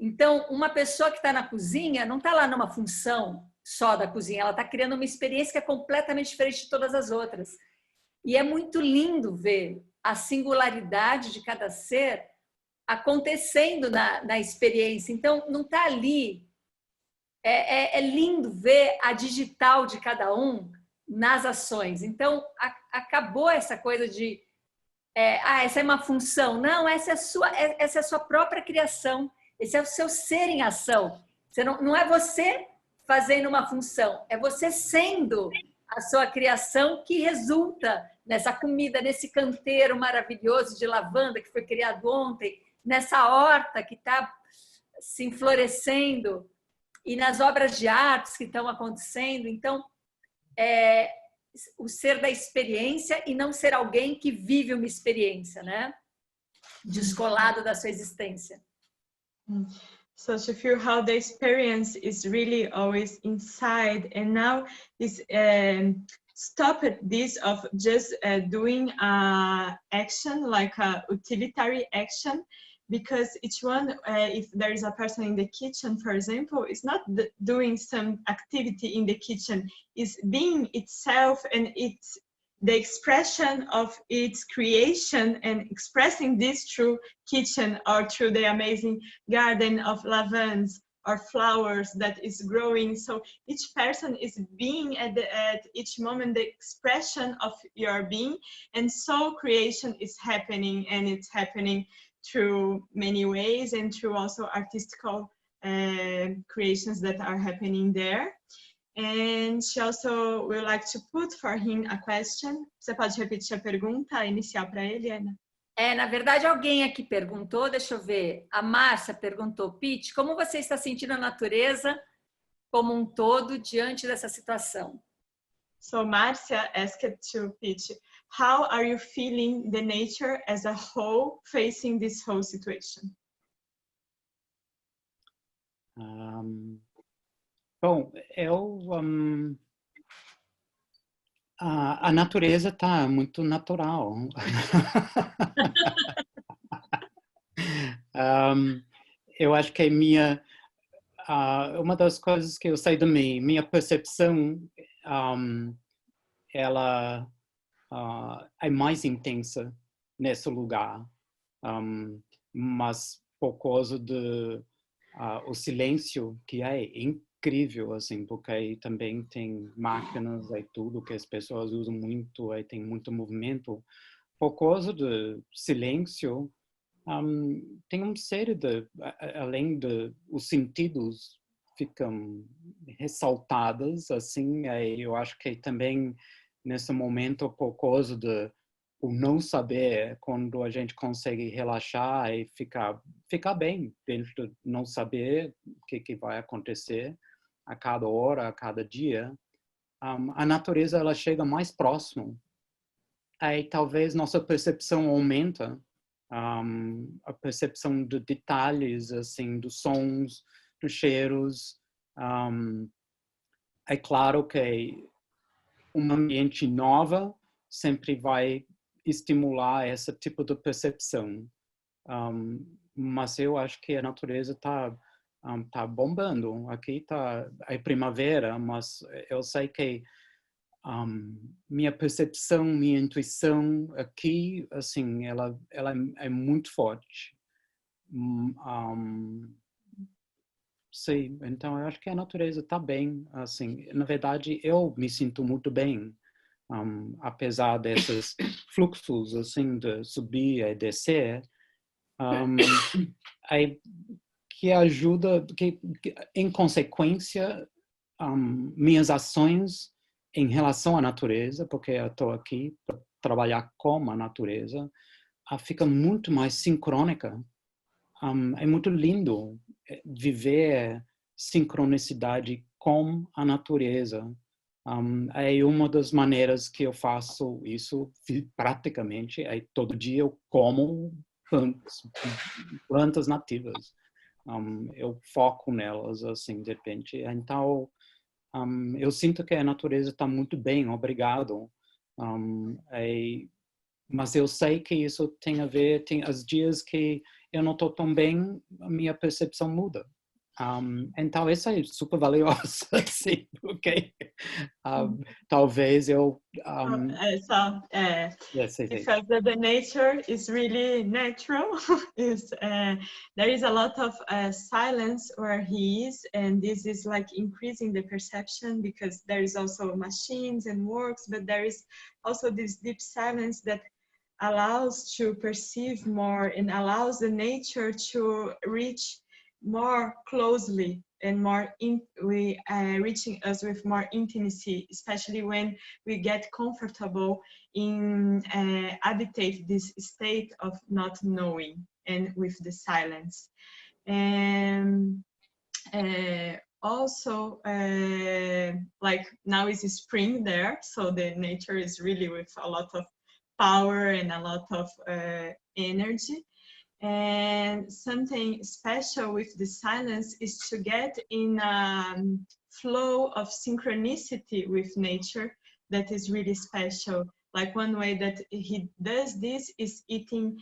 Então, uma pessoa que está na cozinha não está lá numa função só da cozinha, ela está criando uma experiência que é completamente diferente de todas as outras. E é muito lindo ver a singularidade de cada ser acontecendo na experiência. Então, não está ali. É lindo ver a digital de cada um nas ações. Então, acabou essa coisa de essa é uma função. Não, essa é a sua própria criação. Esse é o seu ser em ação. Não é você fazendo uma função, é você sendo a sua criação que resulta nessa comida, nesse canteiro maravilhoso de lavanda que foi criado ontem, nessa horta que está se enflorescendo e nas obras de artes que estão acontecendo. Então, o ser da experiência e não ser alguém que vive uma experiência, né? Descolado da sua existência. So to feel how the experience is really always inside, and now is stop this of just doing action like a utilitary action, because each one, if there is a person in the kitchen, for example, is not doing some activity in the kitchen, is being itself, and it's the expression of its creation and expressing this through kitchen or through the amazing garden of lavans or flowers that is growing. So each person is being at each moment the expression of your being, and so creation is happening, and it's happening through many ways and through also artistical creations that are happening there. And she also would like to put for him a question. Você pode repetir a pergunta inicial para ele, Ana? Na verdade, alguém aqui perguntou, deixa eu ver, a Márcia perguntou, Pete, como você está sentindo a natureza como um todo diante dessa situação? So Márcia asked to Pete, how are you feeling the nature as a whole facing this whole situation? Bom, a natureza está muito natural. Eu acho que uma das coisas que eu sei de mim, minha percepção, ela é mais intensa nesse lugar, mas por causa do o silêncio, que é incrível, assim, porque também tem máquinas e tudo que as pessoas usam muito, e tem muito movimento. Por causa do silêncio, tem uma série de, além de os sentidos ficam ressaltados, assim, eu acho que também nesse momento, por causa de o não saber, quando a gente consegue relaxar e ficar bem dentro de não saber o que vai acontecer a cada hora, a cada dia, a natureza ela chega mais próximo. Aí talvez nossa percepção aumenta, a percepção de detalhes, assim, dos sons, dos cheiros. É claro que um ambiente novo sempre vai estimular esse tipo de percepção. Mas eu acho que a natureza está bombando. Aqui é primavera, mas eu sei que minha percepção, minha intuição aqui, assim, ela é muito forte. Sim, então eu acho que a natureza está bem, assim, na verdade eu me sinto muito bem, apesar desses fluxos, assim, de subir e descer, que ajuda, que em consequência, minhas ações em relação à natureza, porque eu estou aqui para trabalhar com a natureza, fica muito mais sincrônica. É muito lindo viver sincronicidade com a natureza. É uma das maneiras que eu faço isso praticamente. Todo dia eu como plantas nativas. Eu foco nelas, assim, de repente. Então, eu sinto que a natureza está muito bem, obrigado. Mas eu sei que isso tem a ver, tem os dias que eu não estou tão bem, a minha percepção muda. Então, isso é super valioso, assim, porque talvez eu... because the nature is really natural. There is a lot of silence where he is, and this is like increasing the perception because there is also machines and works, but there is also this deep silence that allows to perceive more and allows the nature to reach more closely and more reaching us with more intimacy, especially when we get comfortable in habitate this state of not knowing and with the silence. And also, like now is spring there, so the nature is really with a lot of power and a lot of energy. And something special with the silence is to get in a flow of synchronicity with nature that is really special. Like one way that he does this is eating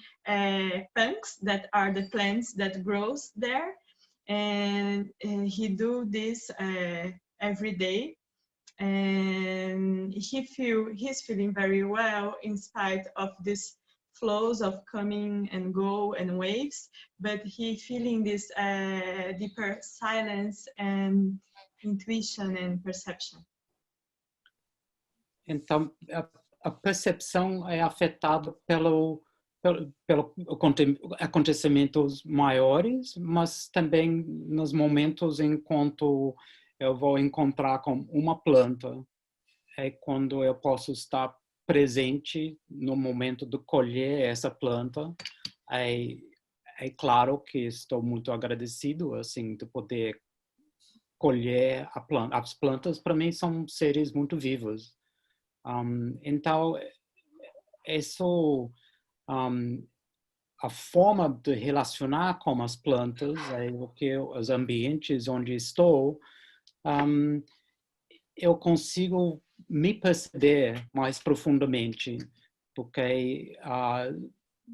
punks, that are the plants that grows there. And he do this every day. And he's feeling very well in spite of this flows of coming and go and waves, but he feeling this deeper silence and intuition and perception. Então, a percepção é afetada pelo acontecimentos maiores, mas também nos momentos enquanto eu vou encontrar com uma planta, é quando eu posso estar presente no momento de colher essa planta. É claro que estou muito agradecido assim de poder colher as plantas. Para mim são seres muito vivos. Então isso a forma de relacionar com as plantas é o que os ambientes onde estou eu consigo me perceber mais profundamente, porque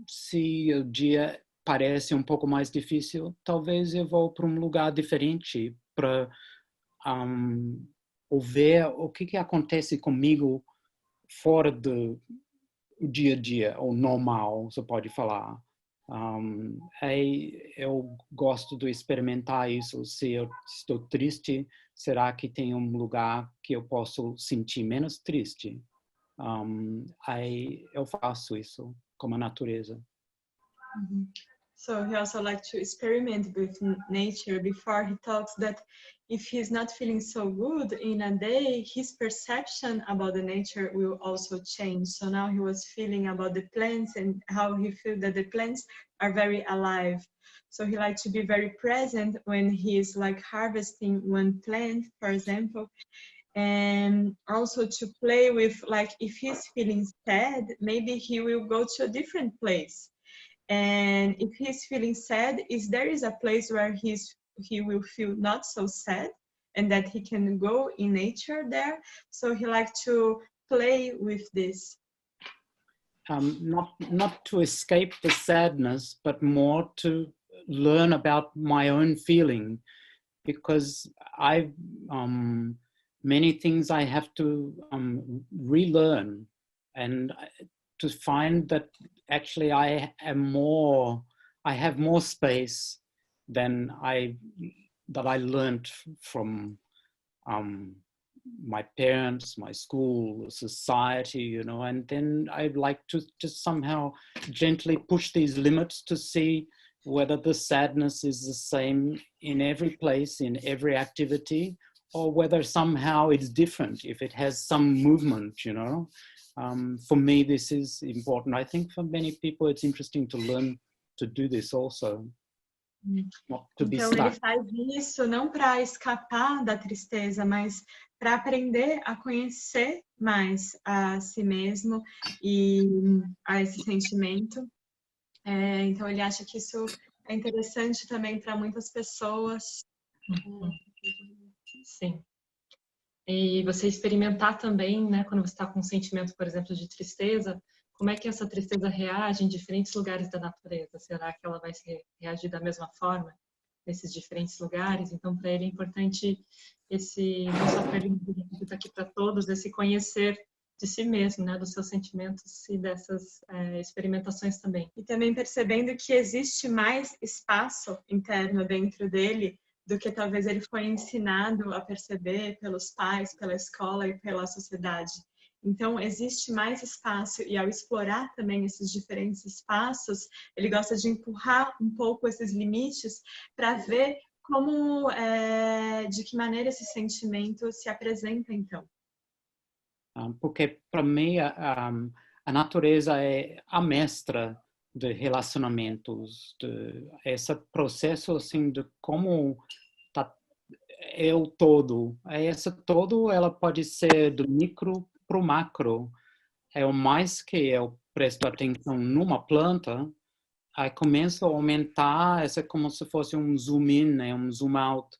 se o dia parece um pouco mais difícil, talvez eu vou para um lugar diferente para ver o que acontece comigo fora do dia a dia, ou normal, você pode falar. Eu gosto de experimentar isso. Se eu estou triste, será que tem um lugar que eu posso sentir menos triste? Aí eu faço isso com a natureza. So he also likes to experiment with nature. Before he talks that if he's not feeling so good in a day, his perception about the nature will also change. So now he was feeling about the plants and how he feels that the plants are very alive. So he likes to be very present when he's like harvesting one plant, for example. And also to play with, like, if he's feeling sad, maybe he will go to a different place. And if he's feeling sad, there is a place where he will feel not so sad, and that he can go in nature there. So he likes to play with this. Not to escape the sadness, but more to learn about my own feeling, because I've many things I have to relearn, and to find that actually I have more space than I learned from my parents, my school, society, you know. And then I'd like to just somehow gently push these limits to see whether the sadness is the same in every place, in every activity, or whether somehow it's different, if it has some movement, you know. For me, this is important. I think for many people, it's interesting to learn to do this also. Not to be Então stuck. ele faz isso não para escapar da tristeza, mas para aprender a conhecer mais a si mesmo e a esse sentimento. Então ele acha que isso é interessante também para muitas pessoas. Sim. E você experimentar também, né, quando você está com um sentimento, por exemplo, de tristeza, como é que essa tristeza reage em diferentes lugares da natureza? Será que ela vai reagir da mesma forma nesses diferentes lugares? Então, para ele é importante esse, não só para ele, que está aqui para todos, esse conhecer de si mesmo, né, dos seus sentimentos e dessas experimentações também. E também percebendo que existe mais espaço interno dentro dele do que talvez ele foi ensinado a perceber pelos pais, pela escola e pela sociedade. Então, existe mais espaço, e ao explorar também esses diferentes espaços, ele gosta de empurrar um pouco esses limites para ver como, de que maneira esse sentimento se apresenta, então. Porque, para mim, a natureza é a mestra de relacionamentos, de esse processo assim de como é o todo. Esse todo ela pode ser do micro para o macro. É o mais que eu presto atenção numa planta, aí começa a aumentar, é como se fosse um zoom in, né? Um zoom out.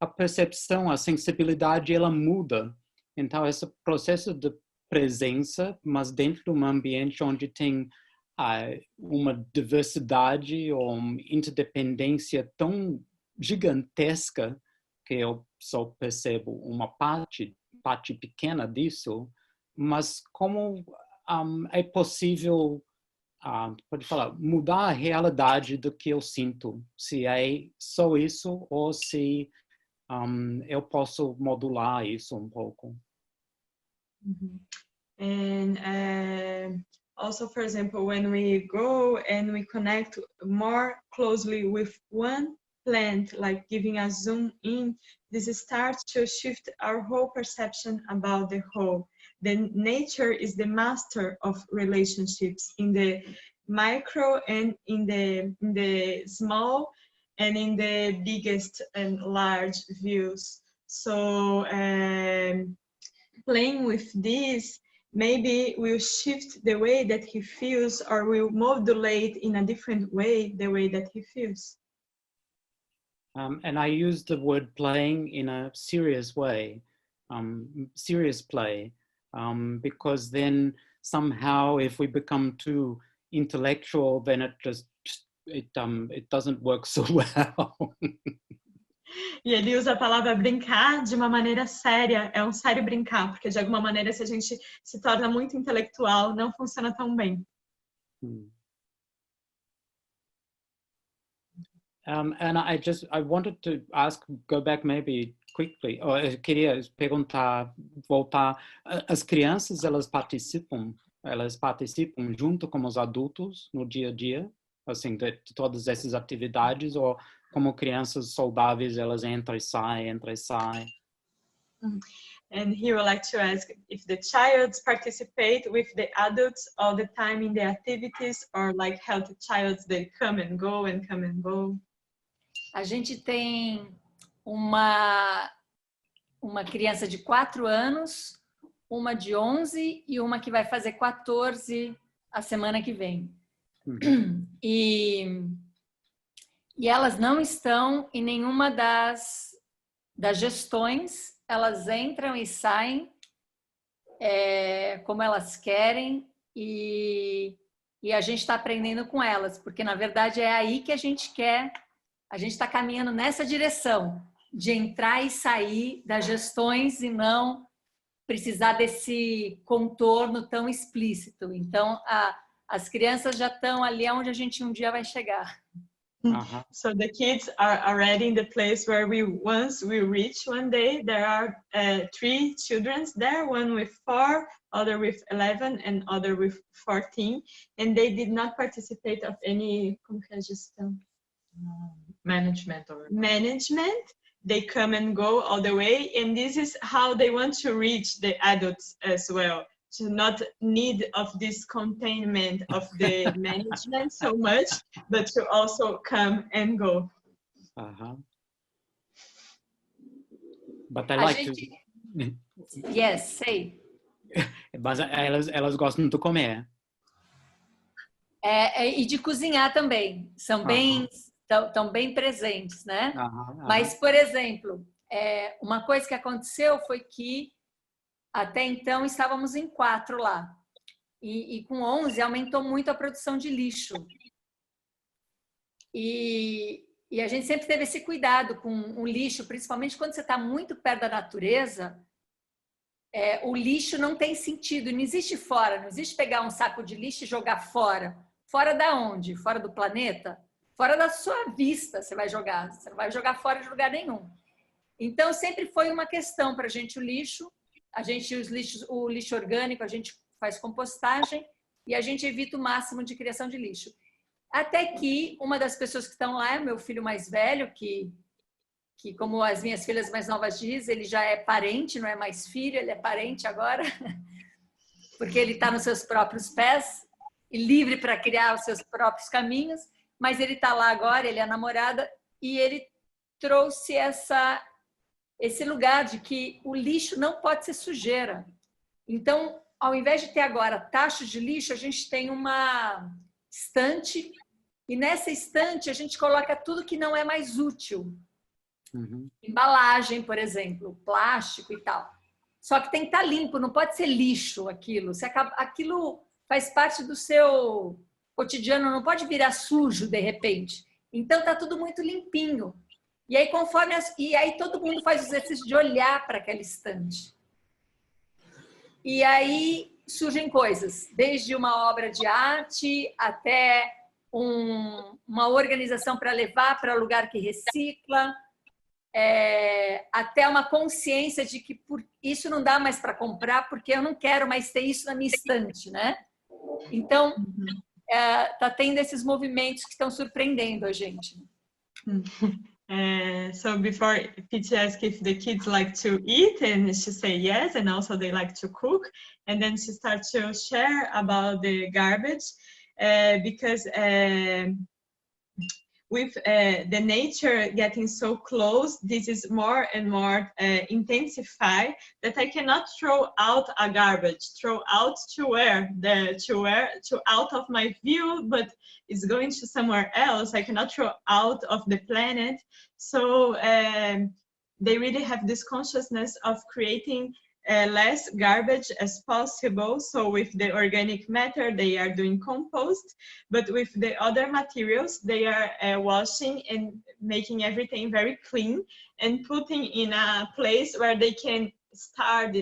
A percepção, a sensibilidade, ela muda. Então, esse processo de presença, mas dentro de um ambiente onde tem uma diversidade ou uma interdependência tão gigantesca que eu só percebo uma parte pequena disso, mas como é possível, pode falar, mudar a realidade do que eu sinto, se é só isso ou se eu posso modular isso um pouco. And also, for example, when we go and we connect more closely with one plant, like giving a zoom in, this starts to shift our whole perception about the whole. Then nature is the master of relationships in the micro and in the small and in the biggest and large views. So playing with this, maybe we'll shift the way that he feels, or we'll modulate in a different way the way that he feels. And I use the word playing in a serious way, serious play, because then somehow if we become too intellectual, then it doesn't work so well. E ele usa a palavra brincar de uma maneira séria, é um sério brincar, porque de alguma maneira se a gente se torna muito intelectual, não funciona tão bem. And I wanted to go back maybe quickly. Eu queria perguntar, voltar. As crianças, elas participam junto com os adultos no dia a dia, assim, de todas essas atividades, ou como crianças saudáveis, elas entram e saem. And he would like to ask if the child participate with the adults all the time in the activities, or like healthy childs, they come and go and come and go. A gente tem uma criança de 4 anos, uma de 11 e uma que vai fazer 14 a semana que vem. E elas não estão em nenhuma das gestões, elas entram e saem como elas querem e a gente está aprendendo com elas, porque na verdade é aí que a gente está caminhando nessa direção de entrar e sair das gestões e não precisar desse contorno tão explícito. Então, as crianças já estão ali onde a gente um dia vai chegar. So the kids are already in the place where once we reach one day. There are 3 children there, one with 4, other with 11, and other with 14, and they did not participate of any management. They come and go all the way, and this is how they want to reach the adults as well, to not need of this containment of the management so much, but to also come and go. But I like to... Yes, say. Mas elas gostam de comer. E de cozinhar também. Estão bem presentes, né? Mas, por exemplo, uma coisa que aconteceu foi que até então estávamos em 4 lá. E com 11 aumentou muito a produção de lixo. E a gente sempre teve esse cuidado com o lixo, principalmente quando você está muito perto da natureza. O lixo não tem sentido, não existe fora, não existe pegar um saco de lixo e jogar fora. Fora da onde? Fora do planeta? Fora da sua vista você vai jogar. Você não vai jogar fora de lugar nenhum. Então, sempre foi uma questão para a gente o lixo. O lixo orgânico, a gente faz compostagem e a gente evita o máximo de criação de lixo. Até que uma das pessoas que estão lá é meu filho mais velho, que como as minhas filhas mais novas dizem, ele já é parente, não é mais filho, ele é parente agora, porque ele está nos seus próprios pés. e livre para criar os seus próprios caminhos, mas ele está lá agora, ele é a namorada, e ele trouxe esse lugar de que o lixo não pode ser sujeira. Então, ao invés de ter agora tachos de lixo, a gente tem uma estante, e nessa estante a gente coloca tudo que não é mais útil. Embalagem, por exemplo, plástico e tal. Só que tem que estar limpo, não pode ser lixo aquilo. Aquilo faz parte do seu cotidiano, não pode virar sujo de repente. Então tá tudo muito limpinho. E aí aí todo mundo faz o exercício de olhar para aquela estante. E aí surgem coisas, desde uma obra de arte até uma organização para levar para lugar que recicla, até uma consciência de que isso não dá mais para comprar porque eu não quero mais ter isso na minha estante, né? Então, tá tendo esses movimentos que estão surpreendendo a gente. So before Peach asked if the kids like to eat, and she said yes, and also they like to cook, and then she started to share about the garbage because with the nature getting so close, this is more and more intensified that I cannot throw out a garbage, throw out to where? To out of my view, but it's going to somewhere else. I cannot throw out of the planet. So they really have this consciousness of creating less garbage as possible. So with the organic matter, they are doing compost, but with the other materials, they are washing and making everything very clean and putting in a place where they can start,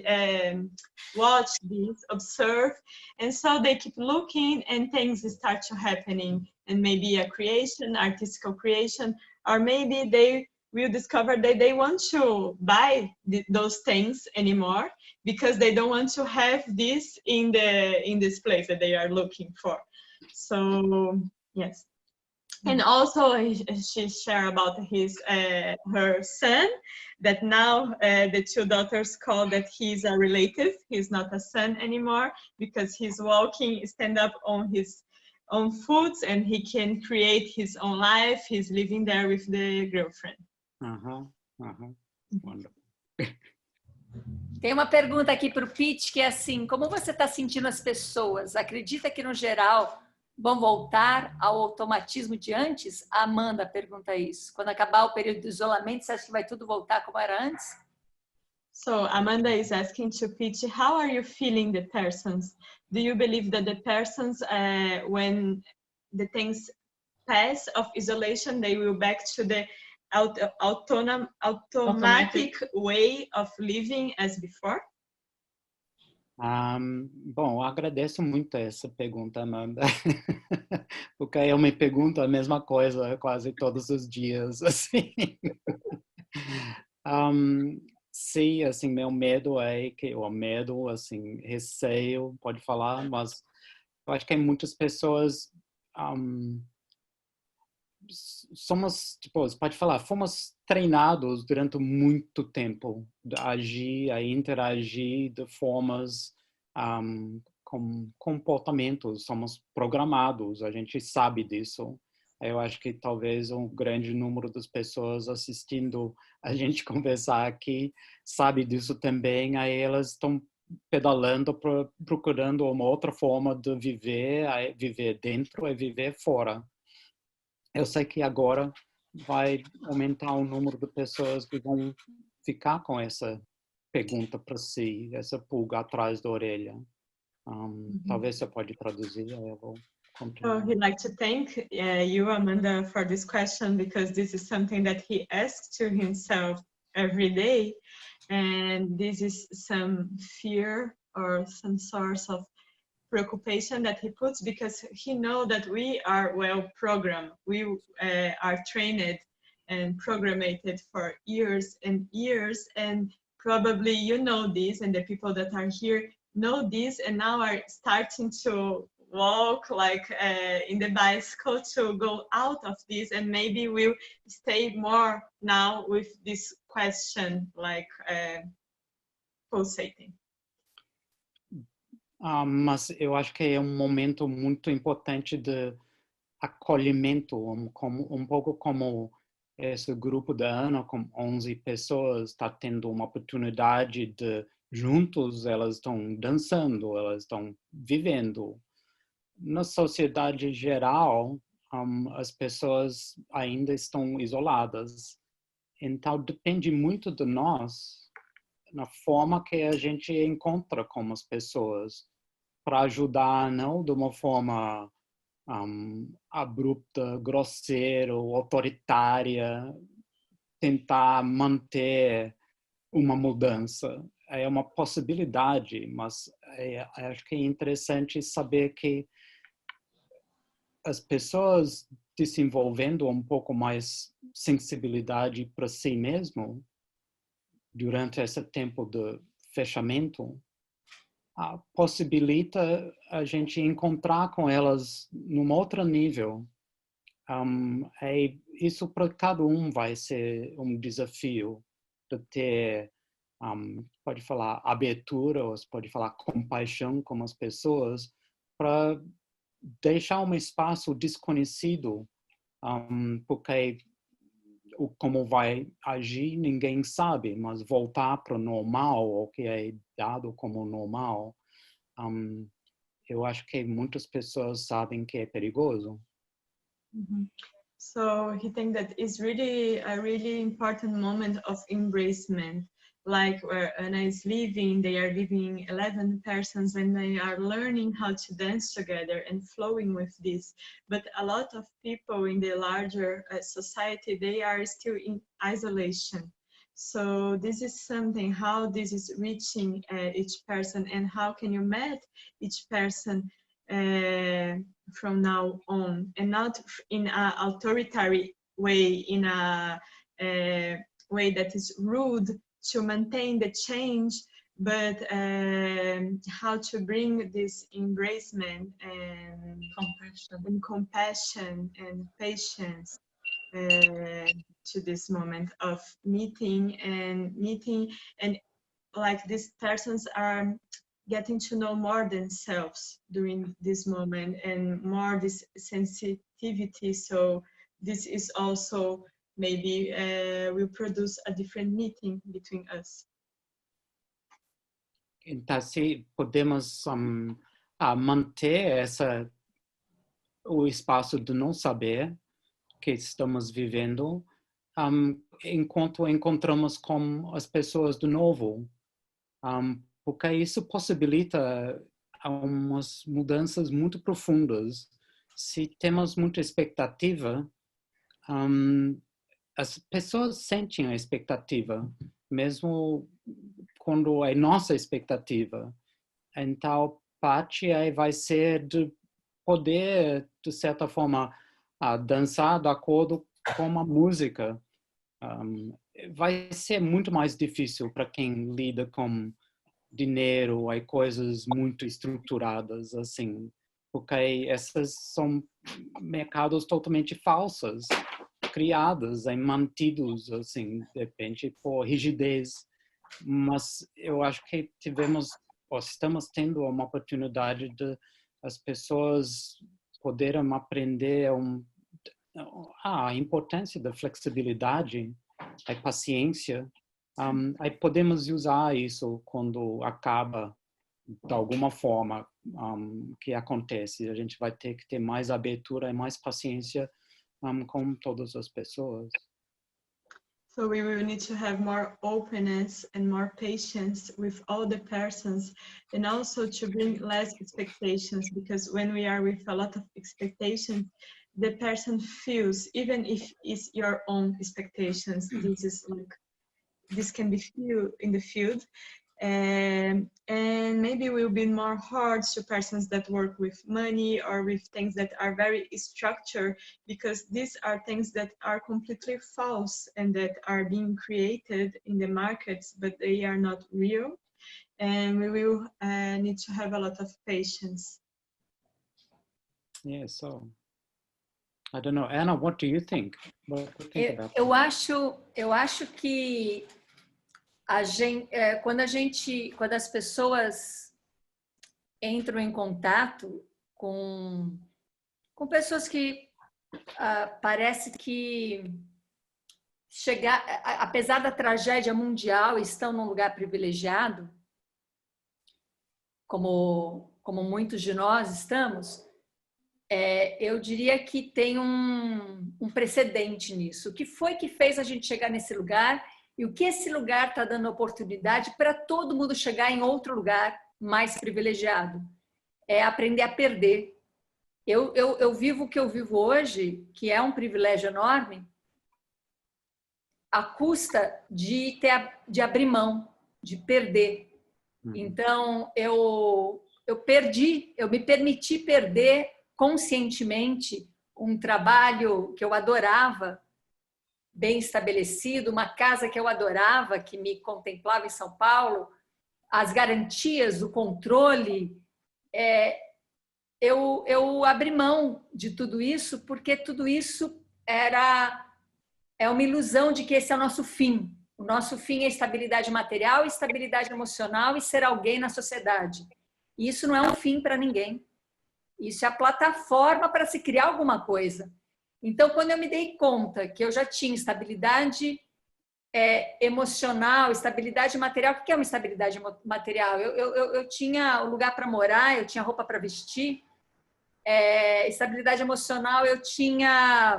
watch this, observe, and so they keep looking and things start to happening, and maybe a creation, artistical creation, or maybe they will discover that they want to buy those things anymore because they don't want to have this in this place that they are looking for. So yes. And also she shared about her son, that now the two daughters call that he's a relative. He's not a son anymore because he's walking, stand up on his own foot, and he can create his own life. He's living there with the girlfriend. Wonderful. Tem uma pergunta aqui para o Pete que é assim: como você está sentindo as pessoas? Acredita que no geral vão voltar ao automatismo de antes? A Amanda pergunta isso. Quando acabar o período de isolamento, você acha que vai tudo voltar como era antes? So Amanda is asking to Pete, how are you feeling the persons? Do you believe that the persons, when the things pass of isolation, they will back to the automatic way of living as before? Bom, agradeço muito essa pergunta, Amanda, porque eu me pergunto a mesma coisa quase todos os dias, assim. Sim, assim, meu medo é que, assim, receio, pode falar, mas eu acho que muitas pessoas somos, tipo, pode falar, fomos treinados durante muito tempo a agir, a interagir de formas com comportamentos, somos programados, a gente sabe disso. Eu acho que talvez um grande número das pessoas assistindo a gente conversar aqui sabe disso também, aí elas estão pedalando, procurando uma outra forma de viver, viver dentro e viver fora. Eu sei que agora vai aumentar o número de pessoas que vão ficar com essa pergunta para si, essa pulga atrás da orelha. Talvez você pode traduzir, eu vou continuar. So he'd like to thank you, Amanda, for this question, because this is something that he asks to himself every day, and this is some fear or some source of preoccupation that he puts, because he knows that we are well programmed. We are trained and programmed for years and years, and probably you know this, and the people that are here know this, and now are starting to walk like in the bicycle to go out of this, and maybe we'll stay more now with this question like pulsating. mas eu acho que é um momento muito importante de acolhimento, um pouco como esse grupo da Ana, com 11 pessoas, está tendo uma oportunidade de, juntos, elas estão dançando, elas estão vivendo. Na sociedade geral, as pessoas ainda estão isoladas. Então, depende muito de nós, na forma que a gente encontra com as pessoas, para ajudar, não de uma forma abrupta, grosseira, autoritária, tentar manter uma mudança. É uma possibilidade, mas acho que é interessante saber que as pessoas desenvolvendo um pouco mais sensibilidade para si mesmo durante esse tempo de fechamento, possibilita a gente encontrar com elas num outro nível. Isso para cada um vai ser um desafio de ter, pode falar abertura, ou pode falar compaixão com as pessoas, para deixar um espaço desconhecido, porque como vai agir ninguém sabe, mas voltar para o normal, o que é dado como normal, eu acho que muitas pessoas sabem que é perigoso. So he thinks that it's really a really important moment of embracement, like where Anna is living, they are living 11 persons and they are learning how to dance together and flowing with this. But a lot of people in the larger society, they are still in isolation. So this is something, how this is reaching each person and how can you meet each person from now on, and not in an authoritarian way, in a way that is rude to maintain the change, but how to bring this embracement and compassion and patience to this moment of meeting and like these persons are getting to know more themselves during this moment and more this sensitivity. So this is also maybe will produce a different meeting between us. Então, se podemos manter o espaço de não saber que estamos vivendo, enquanto encontramos com as pessoas de novo, porque isso possibilita umas mudanças muito profundas. Se temos muita expectativa, as pessoas sentem a expectativa, mesmo quando é nossa expectativa. Então, parte aí vai ser de poder, de certa forma, dançar de acordo com a música. Vai ser muito mais difícil para quem lida com dinheiro e coisas muito estruturadas, assim, porque essas são mercados totalmente falsos, criados e mantidos, assim, de repente, por rigidez. Mas eu acho que estamos tendo uma oportunidade de as pessoas poderem aprender a importância da flexibilidade, a paciência. Aí podemos usar isso quando acaba de alguma forma que acontece. A gente vai ter que ter mais abertura e mais paciência com todas as pessoas. So we will need to have more openness and more patience with all the persons, and also to bring less expectations, because when we are with a lot of expectations, the person feels, even if it's your own expectations, this can be feel in the field, and maybe it will be more hard to persons that work with money or with things that are very structured, because these are things that are completely false and that are being created in the markets, but they are not real, and we will need to have a lot of patience. Yeah, so I don't know, Anna, what do you think? What do you think about that? Eu acho que quando as pessoas entro em contato com pessoas que parece que apesar da tragédia mundial, estão num lugar privilegiado, como muitos de nós estamos, eu diria que tem um precedente nisso. O que foi que fez a gente chegar nesse lugar e o que esse lugar está dando oportunidade para todo mundo chegar em outro lugar mais privilegiado? É aprender a perder. Eu vivo o que eu vivo hoje, que é um privilégio enorme, à custa de abrir mão, de perder. Então, eu me permiti perder conscientemente um trabalho que eu adorava, bem estabelecido, uma casa que eu adorava, que me contemplava em São Paulo, as garantias, o controle. Eu abri mão de tudo isso porque tudo isso é uma ilusão de que esse é o nosso fim. O nosso fim é estabilidade material, estabilidade emocional e ser alguém na sociedade. E isso não é um fim para ninguém. Isso é a plataforma para se criar alguma coisa. Então, quando eu me dei conta que eu já tinha estabilidade emocional, estabilidade material, o que é uma estabilidade material? Eu tinha um lugar para morar, eu tinha roupa para vestir. Estabilidade emocional, eu tinha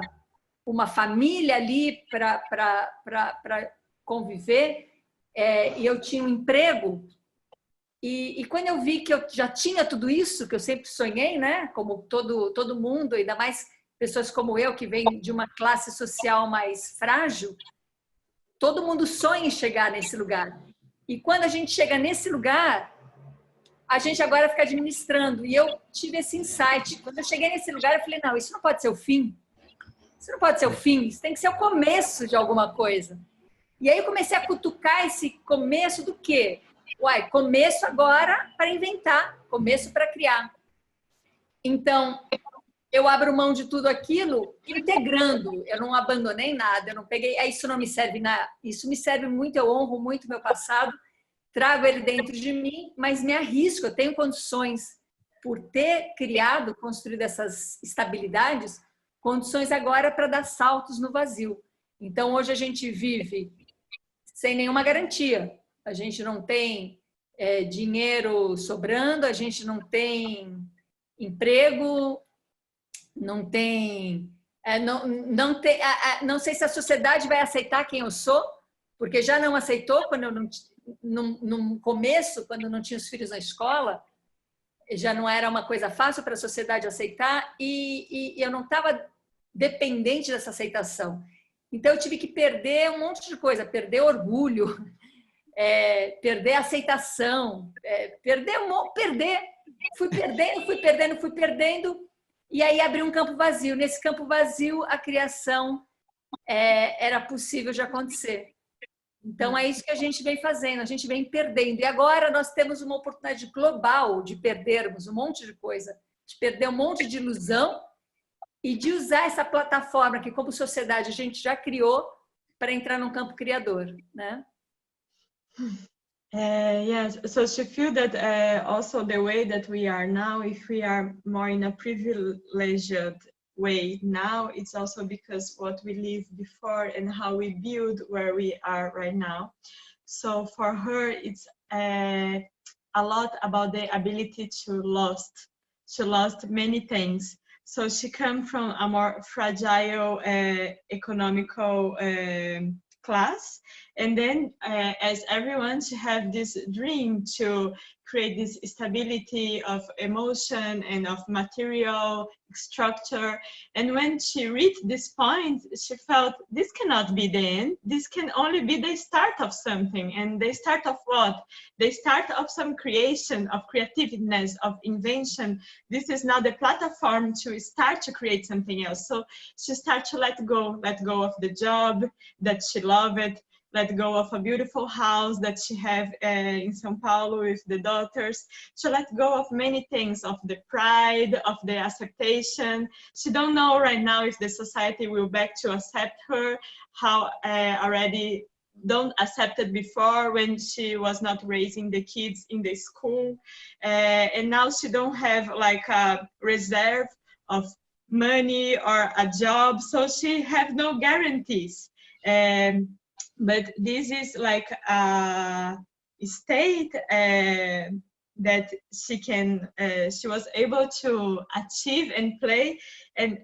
uma família ali para conviver, e eu tinha um emprego. E quando eu vi que eu já tinha tudo isso, que eu sempre sonhei, né? Como todo mundo, ainda mais pessoas como eu, que vêm de uma classe social mais frágil, todo mundo sonha em chegar nesse lugar. E quando a gente chega nesse lugar, a gente agora fica administrando. E eu tive esse insight. Quando eu cheguei nesse lugar, eu falei, não, isso não pode ser o fim. Isso não pode ser o fim, isso tem que ser o começo de alguma coisa. E aí eu comecei a cutucar esse começo do quê? Começo agora para inventar, começo para criar. Então, eu abro mão de tudo aquilo, integrando. Eu não abandonei nada, eu não peguei, isso não me serve nada. Isso me serve muito, eu honro muito meu passado, trago ele dentro de mim, mas me arrisco, eu tenho condições, por ter criado, construído essas estabilidades, condições agora para dar saltos no vazio. Então, hoje a gente vive sem nenhuma garantia. A gente não tem dinheiro sobrando, a gente não tem emprego, não tem... não sei se a sociedade vai aceitar quem eu sou, porque já não aceitou quando eu no começo, quando não tinha os filhos na escola, já não era uma coisa fácil para a sociedade aceitar e eu não estava dependente dessa aceitação. Então, eu tive que perder um monte de coisa, perder orgulho, perder aceitação, perder. Fui perdendo, e aí abri um campo vazio. Nesse campo vazio, a criação era possível de acontecer. Então, é isso que a gente vem fazendo, a gente vem perdendo. E agora nós temos uma oportunidade global de perdermos um monte de coisa, de perder um monte de ilusão e de usar essa plataforma que, como sociedade, a gente já criou para entrar num campo criador, né? Yes, so she feel that also the way that we are now, if we are more in a privileged way now, it's also because what we lived before and how we build where we are right now. So for her, it's a lot about the ability to lost many things. So she comes from a more fragile economical class, and then as everyone, she have this dream to create this stability of emotion and of material structure. And when she reached this point, she felt this cannot be the end. This can only be the start of something. And the start of what? The start of some creation, of creativeness, of invention. This is now the platform to start to create something else. So she started to let go of the job that she loved, let go of a beautiful house that she have in São Paulo with the daughters. She let go of many things, of the pride, of the acceptation. She don't know right now if the society will back to accept her, how already don't accept it before when she was not raising the kids in the school, and now she don't have like a reserve of money or a job, so she have no guarantees. But this is like a state that she was able to achieve and play, and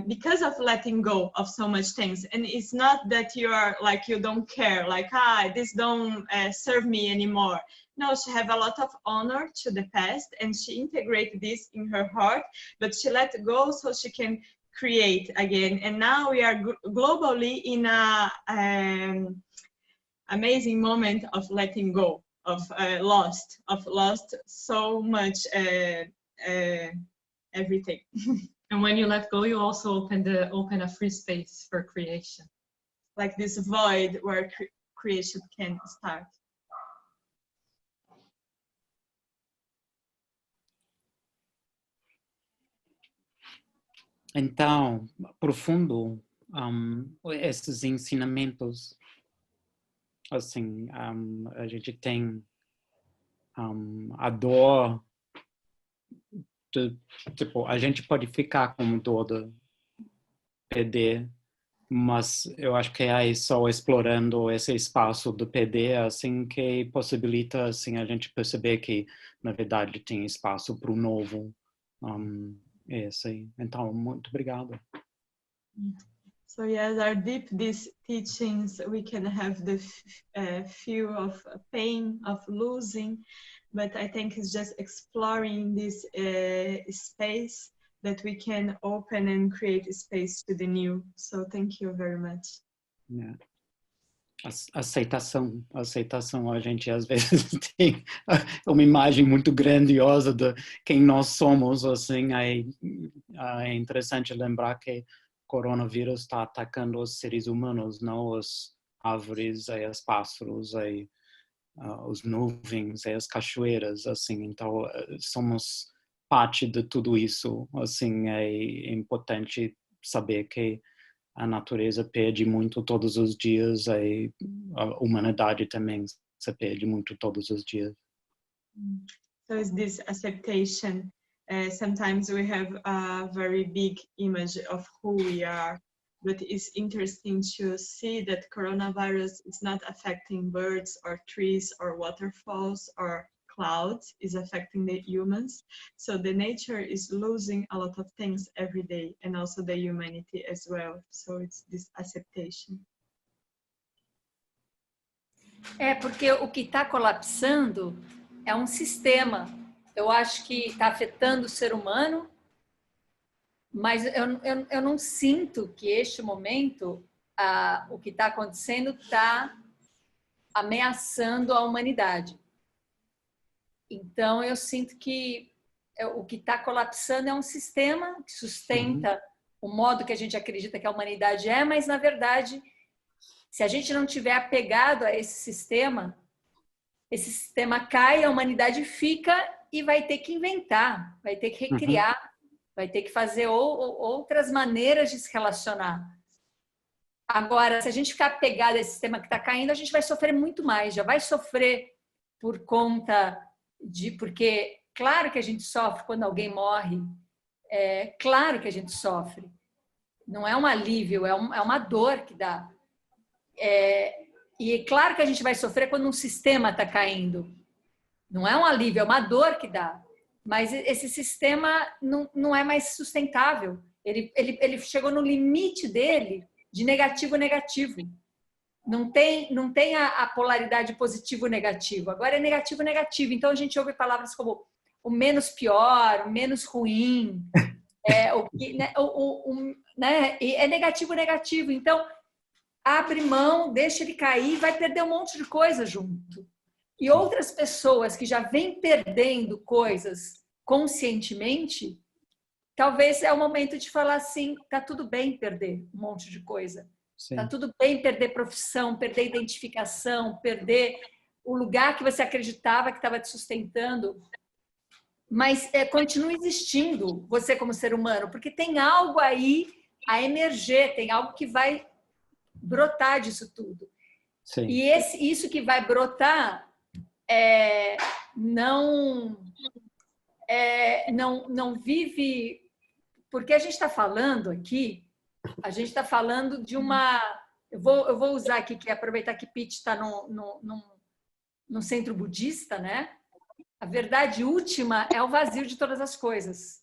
because of letting go of so much things. And it's not that you are like, you don't care, like, this don't serve me anymore. No, she have a lot of honor to the past, and she integrated this in her heart, but she let go so she can create again. And now we are globally in a amazing moment of letting go, of lost so much everything. And when you let go, you also open a free space for creation. Like this void where creation can start. Então, profundo, esses ensinamentos, assim, a gente tem a dor de, tipo, a gente pode ficar com toda PD, mas eu acho que é aí só explorando esse espaço do PD, assim, que possibilita, assim, a gente perceber que, na verdade, tem espaço para o novo. Esse aí. Então, muito obrigado. So yes, our deep these teachings, we can have the feel of pain, of losing, but I think it's just exploring this space that we can open and create space to the new. So thank you very much. Yeah. Aceitação, a gente às vezes tem uma imagem muito grandiosa de quem nós somos, assim, é interessante lembrar que o coronavírus está atacando os seres humanos, não as árvores, os pássaros, os nuvens, as cachoeiras, assim, então somos parte de tudo isso, assim, é importante saber que a natureza perde muito todos os dias, a humanidade também se perde muito todos os dias. So it's this acceptation. Sometimes we have a very big image of who we are, but it's interesting to see that coronavirus is not affecting birds or trees or waterfalls or clouds, is affecting the humans. So the nature is losing a lot of things every day, and also the humanity as well. So it's this acceptation. Porque o que está colapsando é um sistema. Eu acho que está afetando o ser humano, mas eu não sinto que este momento, o que está acontecendo está ameaçando a humanidade. Então, eu sinto que o que está colapsando é um sistema que sustenta o modo que a gente acredita que a humanidade é, mas, na verdade, se a gente não tiver apegado a esse sistema cai, a humanidade fica e vai ter que inventar, vai ter que recriar, vai ter que fazer outras maneiras de se relacionar. Agora, se a gente ficar apegado a esse sistema que está caindo, a gente vai sofrer muito mais, já vai sofrer por conta porque claro que a gente sofre quando alguém morre, claro que a gente sofre, não é um alívio, é uma dor que dá, e claro que a gente vai sofrer quando um sistema está caindo, não é um alívio, é uma dor que dá, mas esse sistema não é mais sustentável, ele chegou no limite dele de negativo. Não tem a polaridade positivo-negativo. Agora é negativo-negativo. Então, a gente ouve palavras como o menos pior, o menos ruim. É negativo-negativo. Então, abre mão, deixa ele cair, vai perder um monte de coisa junto. E outras pessoas que já vêm perdendo coisas conscientemente, talvez é o momento de falar assim, tá tudo bem perder um monte de coisa. Sim. Tá tudo bem perder profissão, perder identificação, perder o lugar que você acreditava que estava te sustentando. Mas continua existindo você como ser humano, porque tem algo aí a emerger, tem algo que vai brotar disso tudo. Sim. E isso que vai brotar não vive... Porque a gente está falando aqui, a gente está falando de uma... Eu vou usar aqui, que aproveitar que Pete está no centro budista, né? A verdade última é o vazio de todas as coisas.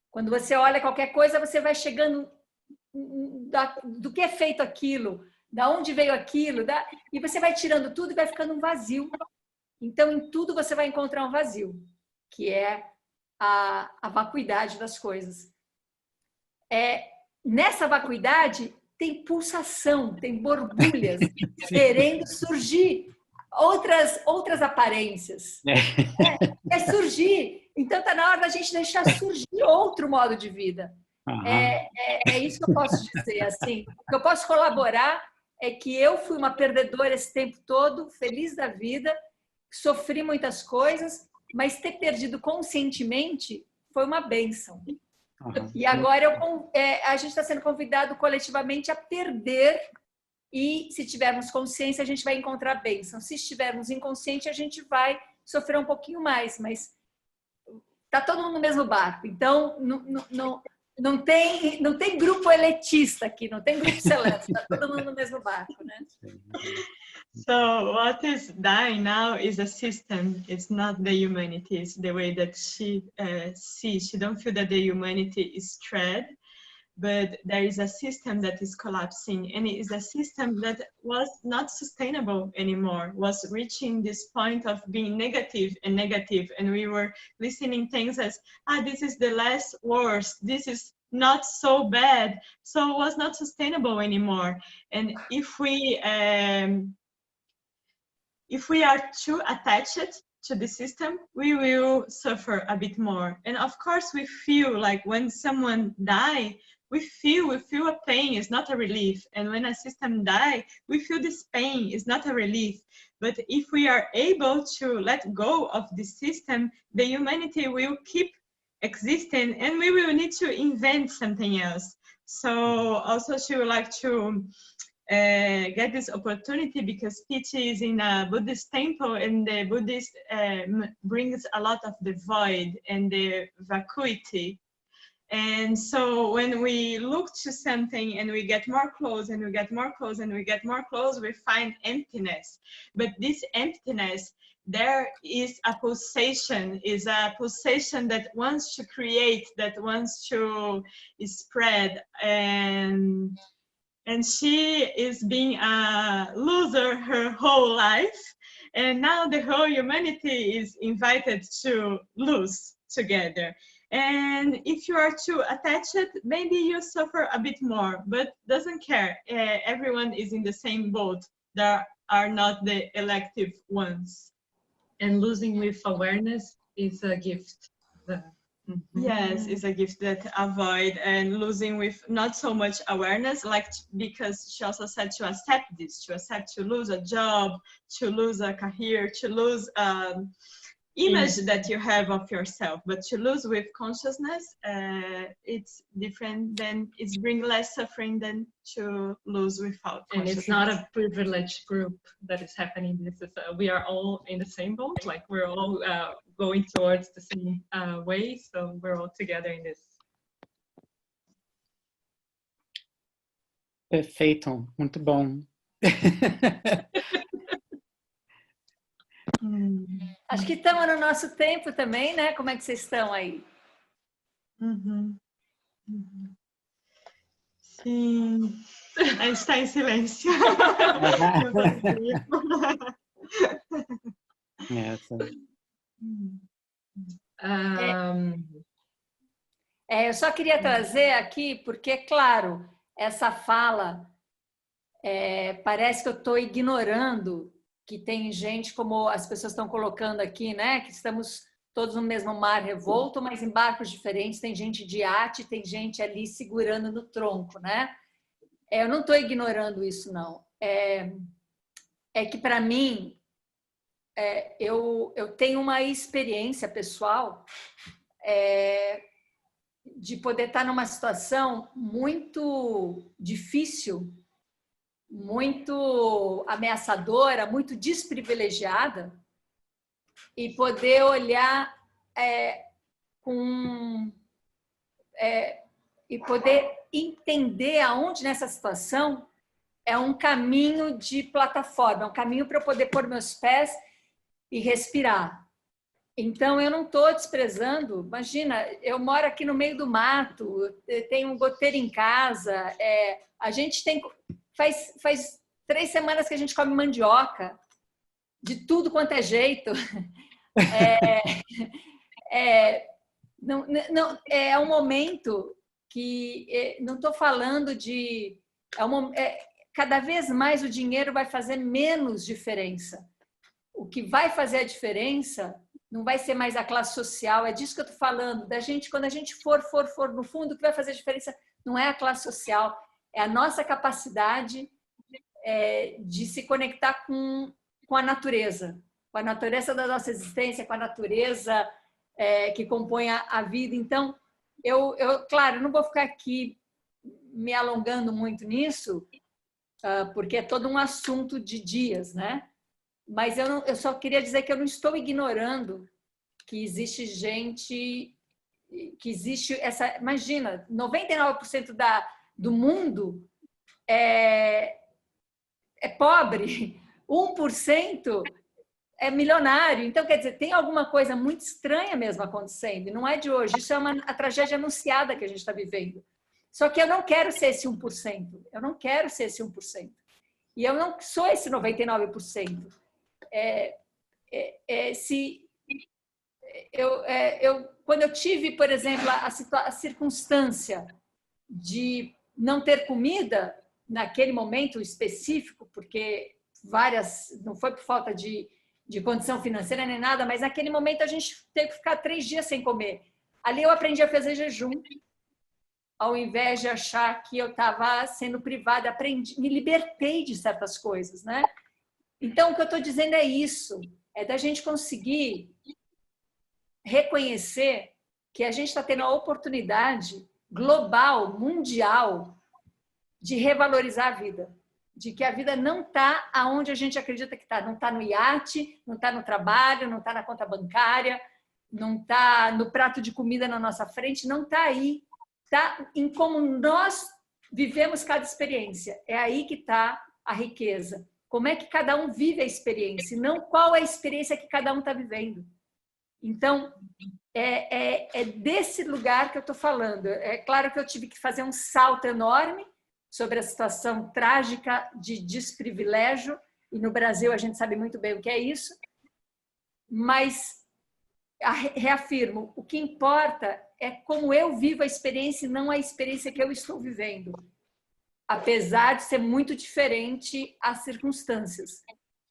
Quando você olha qualquer coisa, você vai chegando do que é feito aquilo, da onde veio aquilo, e você vai tirando tudo e vai ficando um vazio. Então, em tudo você vai encontrar um vazio, que é a vacuidade das coisas. Nessa vacuidade tem pulsação, tem borbulhas querendo surgir outras aparências. É surgir. Então está na hora da gente deixar surgir outro modo de vida. É isso que eu posso dizer. Assim. O que eu posso colaborar é que eu fui uma perdedora esse tempo todo, feliz da vida, sofri muitas coisas, mas ter perdido conscientemente foi uma bênção. E agora a gente está sendo convidado coletivamente a perder, e se tivermos consciência a gente vai encontrar bênção. Se estivermos inconsciente a gente vai sofrer um pouquinho mais, mas está todo mundo no mesmo barco. Então não tem grupo elitista aqui, não tem grupo seleto, está todo mundo no mesmo barco, né? So what is dying now is a system. It's not the humanity. It's the way that she sees. She don't feel that the humanity is thread, but there is a system that is collapsing, and it is a system that was not sustainable anymore, was reaching this point of being negative, and we were listening things as, this is the less worst, this is not so bad, so it was not sustainable anymore. And if we are too attached to the system, we will suffer a bit more. And of course we feel like when someone dies, we feel a pain, it's not a relief. And when a system dies, we feel this pain, it's not a relief. But if we are able to let go of the system, the humanity will keep existing, and we will need to invent something else. So also she would like to get this opportunity because Pichi is in a Buddhist temple, and the Buddhist brings a lot of the void and the vacuity. And so when we look to something and we get more close and we get more close and we get more close, we find emptiness. But this emptiness, there is a pulsation that wants to create, that wants to spread. And she is being a loser her whole life. And now the whole humanity is invited to lose together. And if you are too attached, maybe you suffer a bit more, but doesn't care. Everyone is in the same boat. There are not the elective ones. And losing with awareness is a gift. Yes, it's a gift that avoid, and losing with not so much awareness, like, because she also said to accept this, to accept to lose a job, to lose a career, to lose image that you have of yourself, but to lose with consciousness, it's different. Then it's bring less suffering than to lose without consciousness. And it's not a privileged group that is happening. This is we are all in the same boat, like we're all going towards the same way, so we're all together in this. Perfeito, muito bom. Acho que estamos no nosso tempo também, né? Como é que vocês estão aí? Sim, a gente está em silêncio. Eu só queria trazer aqui, porque, claro, essa fala parece que eu estou ignorando que tem gente, como as pessoas estão colocando aqui, né? Que estamos todos no mesmo mar revolto, mas em barcos diferentes. Tem gente de iate, tem gente ali segurando no tronco, né? Eu não estou ignorando isso, não. É que, para mim, eu tenho uma experiência pessoal de poder estar numa situação muito difícil muito ameaçadora, muito desprivilegiada, e poder olhar e poder entender aonde nessa situação é um caminho de plataforma, é um caminho para eu poder pôr meus pés e respirar. Então, eu não estou desprezando. Imagina, eu moro aqui no meio do mato, tenho um goteiro em casa, a gente tem... Faz 3 semanas que a gente come mandioca, de tudo quanto é jeito. Não, é um momento que... Não estou falando de... cada vez mais o dinheiro vai fazer menos diferença. O que vai fazer a diferença não vai ser mais a classe social, é disso que eu estou falando. Da gente, quando a gente for no fundo, o que vai fazer a diferença não é a classe social, é a nossa capacidade de se conectar com a natureza da nossa existência, com a natureza que compõe a vida. Então, claro, eu não vou ficar aqui me alongando muito nisso, porque é todo um assunto de dias, né? Mas eu só queria dizer que eu não estou ignorando que existe gente, que existe essa... Imagina, 99% do mundo é pobre, 1% é milionário. Então, quer dizer, tem alguma coisa muito estranha mesmo acontecendo, e não é de hoje. Isso é a tragédia anunciada que a gente está vivendo. Só que eu não quero ser esse 1%. Eu não quero ser esse 1%. E eu não sou esse 99%. Quando eu tive, por exemplo, a circunstância de não ter comida naquele momento específico, porque não foi por falta de condição financeira nem nada, mas naquele momento a gente teve que ficar 3 dias sem comer. Ali eu aprendi a fazer jejum, ao invés de achar que eu estava sendo privada, me libertei de certas coisas, né? Então, o que eu estou dizendo é isso, é da gente conseguir reconhecer que a gente está tendo a oportunidade global, mundial, de revalorizar a vida, de que a vida não está aonde a gente acredita que está, não está no iate, não está no trabalho, não está na conta bancária, não está no prato de comida na nossa frente, não está aí, está em como nós vivemos cada experiência, é aí que está a riqueza. Como é que cada um vive a experiência, não qual é a experiência que cada um está vivendo. Então, é desse lugar que eu estou falando. É claro que eu tive que fazer um salto enorme sobre a situação trágica de desprivilégio, e no Brasil a gente sabe muito bem o que é isso, mas, reafirmo, o que importa é como eu vivo a experiência e não a experiência que eu estou vivendo. Apesar de ser muito diferente as circunstâncias.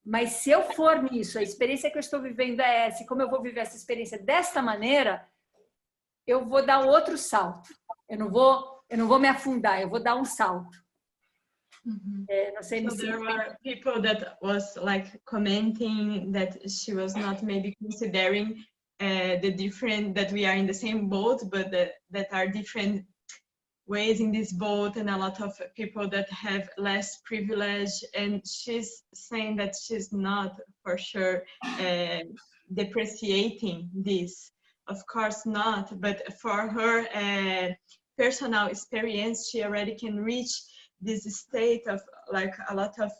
Mas se eu for nisso, a experiência que eu estou vivendo é essa, e como eu vou viver essa experiência desta maneira, eu vou dar outro salto. Eu não vou me afundar, eu vou dar um salto. Não sei So there were people that was like commenting that she was not maybe considering the different, that we are in the same boat, but that are different ways in this boat, and a lot of people that have less privilege, and she's saying that she's not for sure depreciating this, of course not, but for her personal experience, she already can reach this state of like a lot of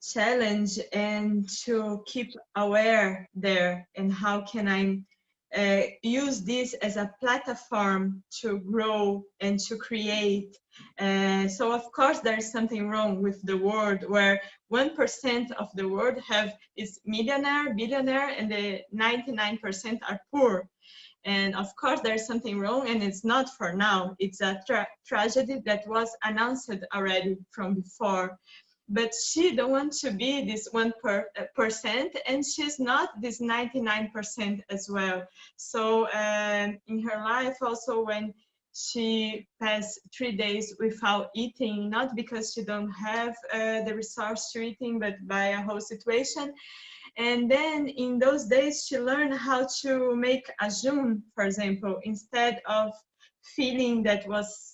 challenge, and to keep aware there, and how can I use this as a platform to grow and to create. So of course there is something wrong with the world where 1% of the world is millionaire, billionaire, and the 99% are poor. And of course there is something wrong, and it's not for now. It's a tragedy that was announced already from before. But she don't want to be this 1%, and she's not this 99% as well. So in her life also, when she passed 3 days without eating, not because she don't have the resource to eating, but by a whole situation. And then in those days, she learned how to make a jejum, for example, instead of feeling that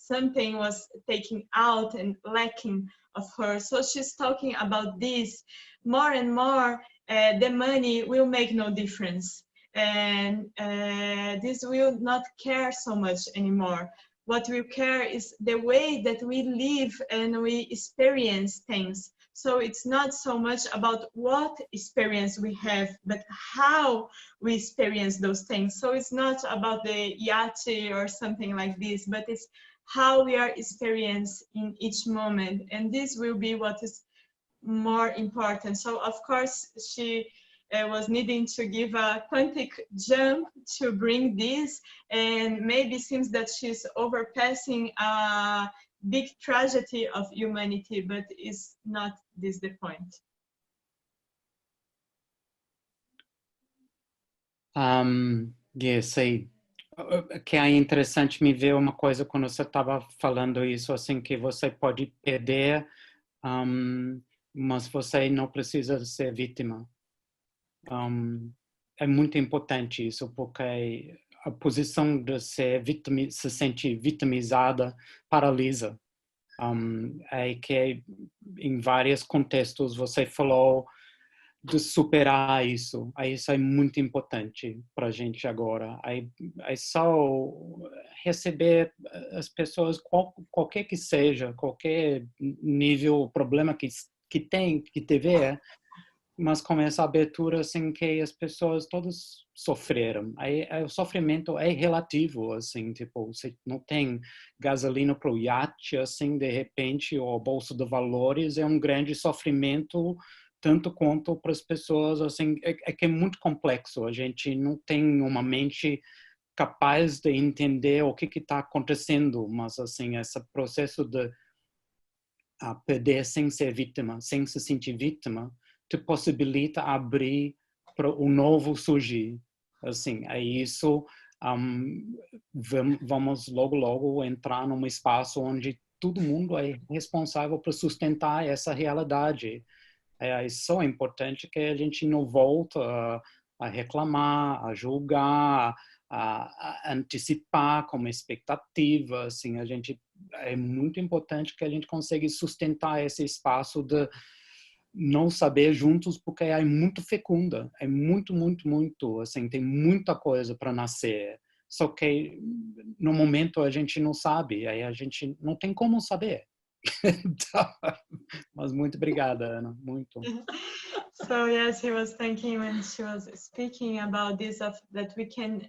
something was taken out and lacking of her. So she's talking about this more and more. The money will make no difference, and this will not care so much anymore. What will care is the way that we live and we experience things. So it's not so much about what experience we have, but how we experience those things. So it's not about the yate or something like this, but it's how we are experiencing in each moment. And this will be what is more important. So of course, she was needing to give a quantic jump to bring this, and maybe seems that she's overpassing a big tragedy of humanity, but is not this the point. Sei. Que é interessante me ver uma coisa quando você estava falando isso, assim, que você pode perder, mas você não precisa ser vítima. É muito importante isso, porque a posição de se sentir vitimizada paralisa. É que em vários contextos você falou de superar isso. Isso é muito importante para a gente agora. É só receber as pessoas, qualquer que seja, qualquer nível, problema que tiver, mas com essa abertura assim que as pessoas todas sofreram. O sofrimento é relativo, assim, tipo, você não tem gasolina para o iate, assim, de repente, ou a bolsa de valores é um grande sofrimento, tanto quanto para as pessoas, assim, que é muito complexo. A gente não tem uma mente capaz de entender o que está acontecendo, mas, assim, esse processo de perder sem ser vítima, sem se sentir vítima, te possibilita abrir para o novo surgir. Assim, é isso. Vamos logo entrar num espaço onde todo mundo é responsável por sustentar essa realidade. É só importante que a gente não volte a reclamar, a julgar, a antecipar como expectativa. Assim, é muito importante que a gente consiga sustentar esse espaço de não saber juntos, porque é muito fecunda, é muito, assim, tem muita coisa para nascer, só que no momento a gente não sabe, aí a gente não tem como saber. Mas muito obrigada, Ana, muito. So yes, he was thinking when she was speaking about this, that we can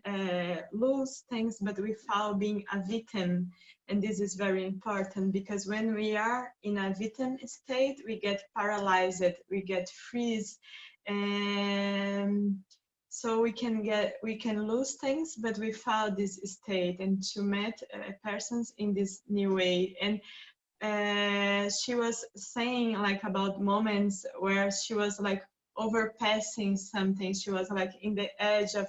lose things, but without being a victim. And this is very important, because when we are in a victim state, we get paralyzed, we get freeze, and so we can lose things, but without this state, and to meet persons in this new way. And she was saying like about moments where she was like overpassing something. She was like in the edge of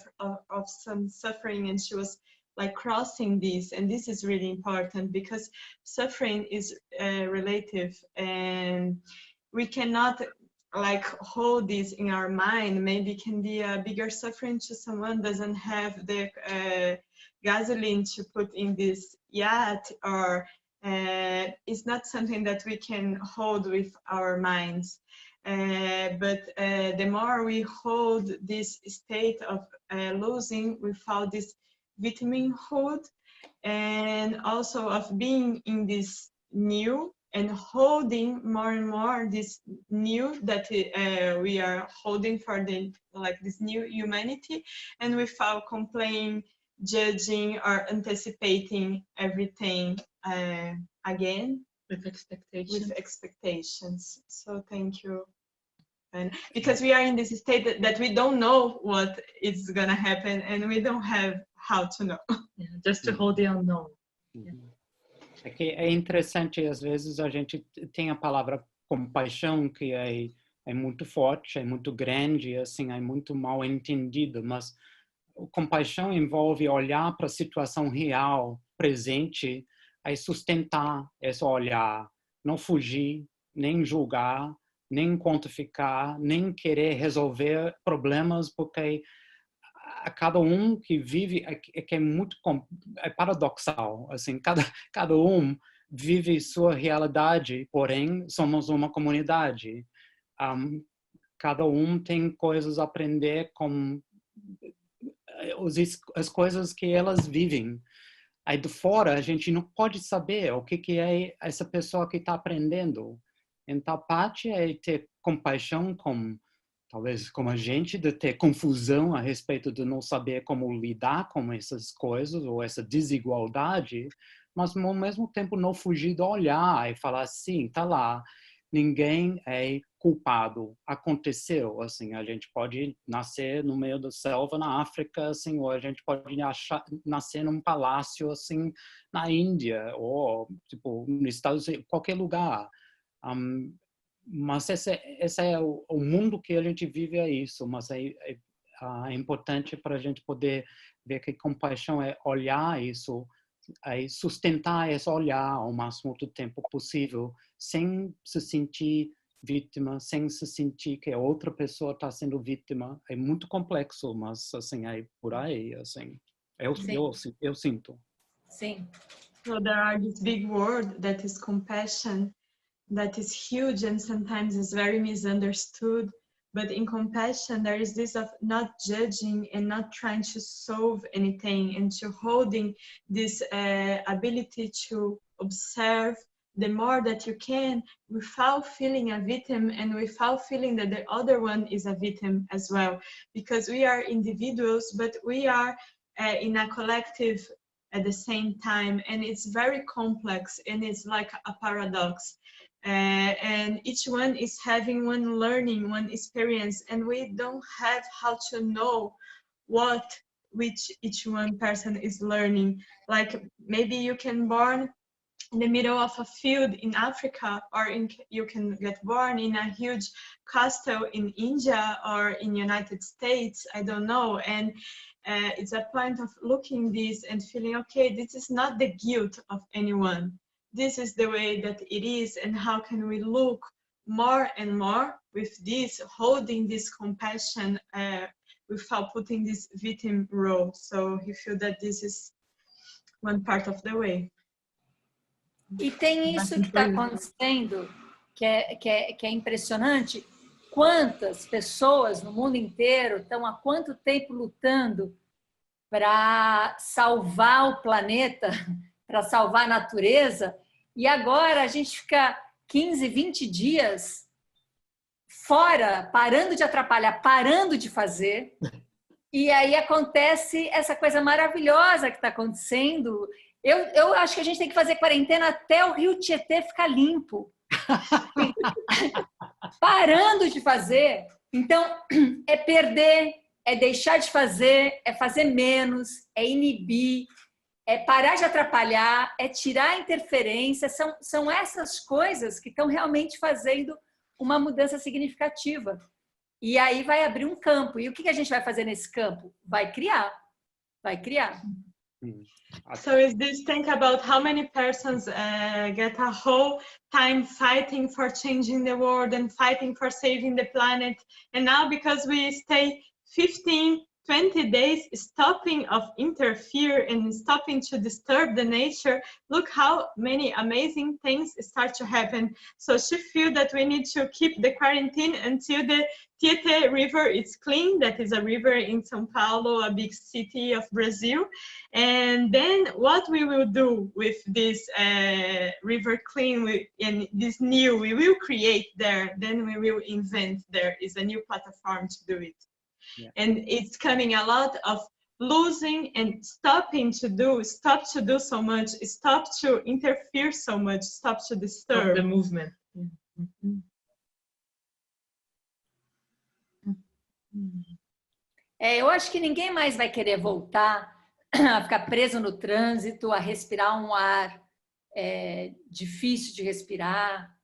some suffering, and she was like crossing this. And this is really important, because suffering is relative, and we cannot like hold this in our mind. Maybe it can be a bigger suffering to someone doesn't have the gasoline to put in this yacht, or it's not something that we can hold with our minds. But the more we hold this state of losing without this victimhood, and also of being in this new and holding more and more this new that we are holding for this new humanity, and without complaining, judging, or anticipating everything again with expectations. So thank you. And because we are in this state that we don't know what is gonna happen, and we don't have how to know. Yeah, just to hold the unknown. É que é interessante, às vezes a gente tem a palavra compaixão, que é muito forte, é muito grande, assim, é muito mal entendida, mas compaixão envolve olhar para a situação real, presente, aí sustentar esse olhar, não fugir, nem julgar, nem quantificar, nem querer resolver problemas, porque cada um que vive que é muito paradoxal, assim, cada um vive sua realidade, porém somos uma comunidade. Cada um tem coisas a aprender com as coisas que elas vivem. Aí de fora a gente não pode saber o que é essa pessoa que está aprendendo. Então parte é ter compaixão talvez como a gente, de ter confusão a respeito de não saber como lidar com essas coisas ou essa desigualdade, mas ao mesmo tempo não fugir do olhar e falar assim, tá lá, ninguém é culpado, aconteceu, assim, a gente pode nascer no meio da selva na África, assim, ou a gente pode nascer num palácio, assim, na Índia, ou, tipo, nos Estados Unidos, qualquer lugar. Mas esse é o mundo que a gente vive, é isso, mas é importante para a gente poder ver que compaixão é olhar isso, é sustentar esse olhar ao máximo do tempo possível, sem se sentir vítima, sem se sentir que a outra pessoa está sendo vítima. É muito complexo, mas assim, é por aí, assim, eu sinto. Sim. So there are this big word that is compassion, that is huge and sometimes is very misunderstood. But in compassion, there is this of not judging and not trying to solve anything, and to holding this ability to observe the more that you can without feeling a victim and without feeling that the other one is a victim as well. Because we are individuals, but we are in a collective at the same time, and it's very complex and it's like a paradox. And each one is having one learning, one experience, and we don't have how to know which each one person is learning. Like maybe you can born in the middle of a field in Africa, or you can get born in a huge castle in India or in United States, I don't know. And it's a point of looking this and feeling, okay, this is not the guilt of anyone. This is the way that it is, and how can we look more and more with this, holding this compassion without putting this victim role. So you feel that this is one part of the way. E tem isso que está acontecendo, que é impressionante. Quantas pessoas no mundo inteiro estão há quanto tempo lutando para salvar o planeta, para salvar a natureza, e agora a gente fica 15, 20 dias fora, parando de atrapalhar, parando de fazer, e aí acontece essa coisa maravilhosa que está acontecendo. Eu acho que a gente tem que fazer quarentena até o Rio Tietê ficar limpo. Parando de fazer. Então, é perder, é deixar de fazer, é fazer menos, é inibir, é parar de atrapalhar, é tirar a interferência. São essas coisas que estão realmente fazendo uma mudança significativa. E aí vai abrir um campo. E o que a gente vai fazer nesse campo? Vai criar. Vai criar. So is this think about how many persons get a whole time fighting for changing the world and fighting for saving the planet, and now because we stay 15, 20 days stopping of interfere and stopping to disturb the nature, look how many amazing things start to happen. So she feels that we need to keep the quarantine until the Tietê River is clean. That is a river in São Paulo, a big city of Brazil. And then what we will do with this river clean and this new, we will create there, then we will invent there is a new platform to do it. Yeah. And it's coming a lot of losing and stopping to do, stop to do so much, stop to interfere so much, stop to disturb. The movement. Mm-hmm. Eu acho que ninguém mais vai querer voltar a ficar preso no trânsito, a respirar um ar difícil de respirar.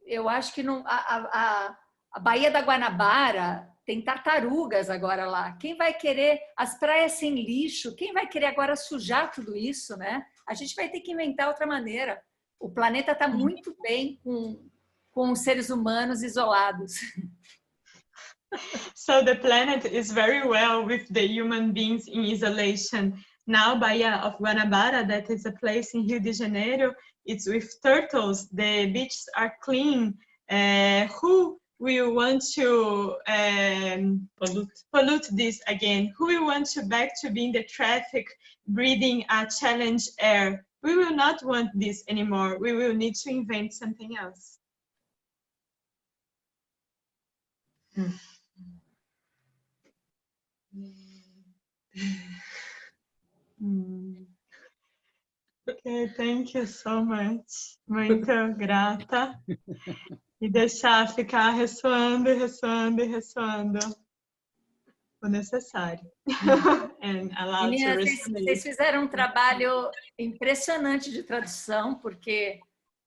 Eu acho que não, a Baía da Guanabara tem tartarugas agora lá. Quem vai querer as praias sem lixo? Quem vai querer agora sujar tudo isso, né? A gente vai ter que inventar outra maneira. O planeta está muito bem com os seres humanos isolados. So the planet is very well with the human beings in isolation. Now, Bahia of Guanabara, that is a place in Rio de Janeiro, it's with turtles. The beaches are clean. Who will want to pollute this again? Who will want to back to being the traffic, breathing a challenge air? We will not want this anymore. We will need to invent something else. Okay, thank you so much. Muito grata. E deixar ficar ressoando, ressoando, ressoando o necessário. And allow to Meninas, resonate. vocês fizeram um trabalho impressionante de tradução, porque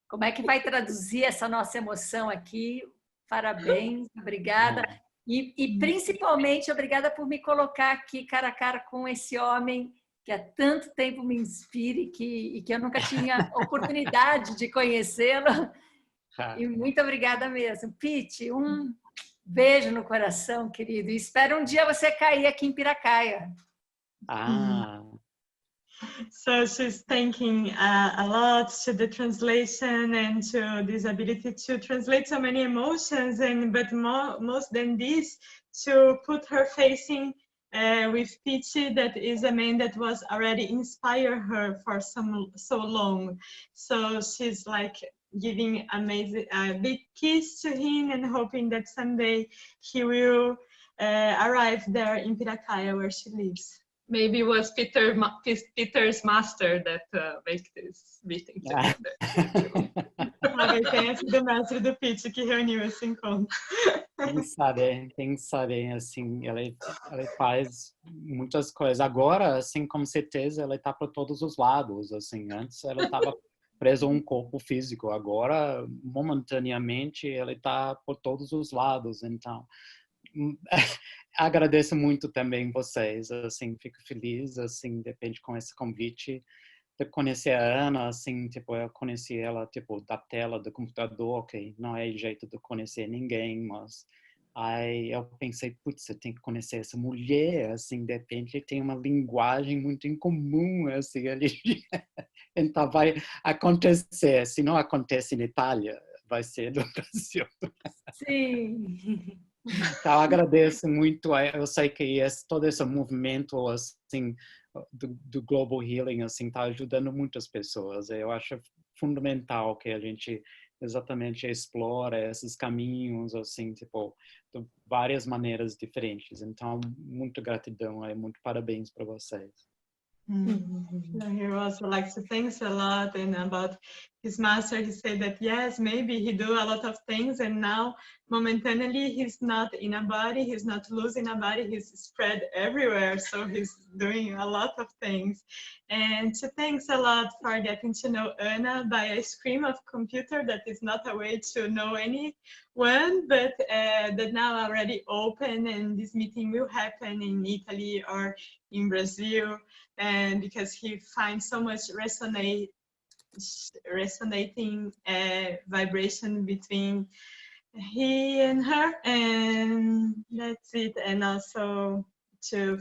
como é que vai traduzir essa nossa emoção aqui? Parabéns, obrigada. E principalmente, obrigada por me colocar aqui cara a cara com esse homem que há tanto tempo me inspira e que eu nunca tinha oportunidade de conhecê-lo. E muito obrigada mesmo. Pete, um beijo no coração, querido. E espero um dia você cair aqui em Piracaia. So she's thanking a lot to the translation and to this ability to translate so many emotions, but most than this, to put her facing with Peachy, that is a man that was already inspired her for so long. So she's like giving a big kiss to him and hoping that someday he will arrive there in Piracaia where she lives. Maybe it was Peter's master that made this meeting together. Talvez tenha sido o mestre do Peachy que reuniu esse encontro. Quem sabe, assim, ele faz muitas coisas. Agora, assim, com certeza, ele está por todos os lados, assim. Antes, ele estava preso a um corpo físico. Agora, momentaneamente, ele está por todos os lados. Então, agradeço muito também vocês, assim, fico feliz, assim, de repente, com esse convite, de conhecer a Ana, assim, tipo, eu conheci ela, tipo, da tela do computador, ok, não é jeito de conhecer ninguém, mas aí eu pensei, putz, eu tenho que conhecer essa mulher, assim, de repente tem uma linguagem muito incomum, assim, ali. Então vai acontecer, se não acontece na Itália, vai ser no Brasil. Sim. Então, agradeço muito. Eu sei que todo esse movimento assim do Global Healing assim está ajudando muitas pessoas. Eu acho fundamental que a gente exatamente explore esses caminhos assim, tipo, de várias maneiras diferentes. Então, muito gratidão e muito parabéns para vocês. He also likes to thanks a lot, and about his master, he said that yes, maybe he do a lot of things, and now momentarily he's not in a body, he's not losing a body, he's spread everywhere, so he's doing a lot of things. And to thanks a lot for getting to know Ana by a screen of computer. That is not a way to know anyone, but that now already open, and this meeting will happen in Italy or in Brazil, and because he finds so much resonating vibration between he and her, and that's it. And also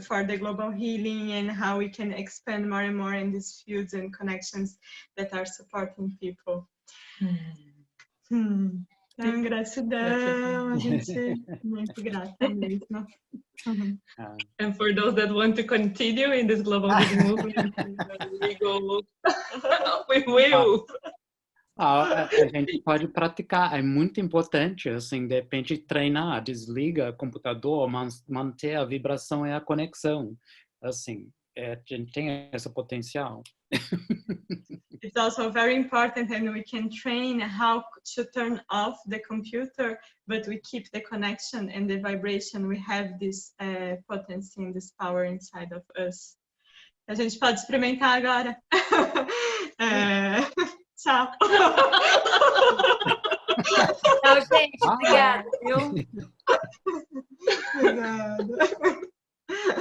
for the global healing and how we can expand more and more in these fields and connections that are supporting people. Então, gratidão, a gente muito grata mesmo. And for those that want to continue in this global healing movement, we will. A gente pode praticar, é muito importante, assim, de repente treinar, desliga o computador, manter a vibração e a conexão, assim, a gente tem esse potencial. It's also very important, and we can train how to turn off the computer, but we keep the connection and the vibration. We have this potency and this power inside of us. A gente pode experimentar agora. Tchau. Então, gente, obrigada, viu? Obrigada.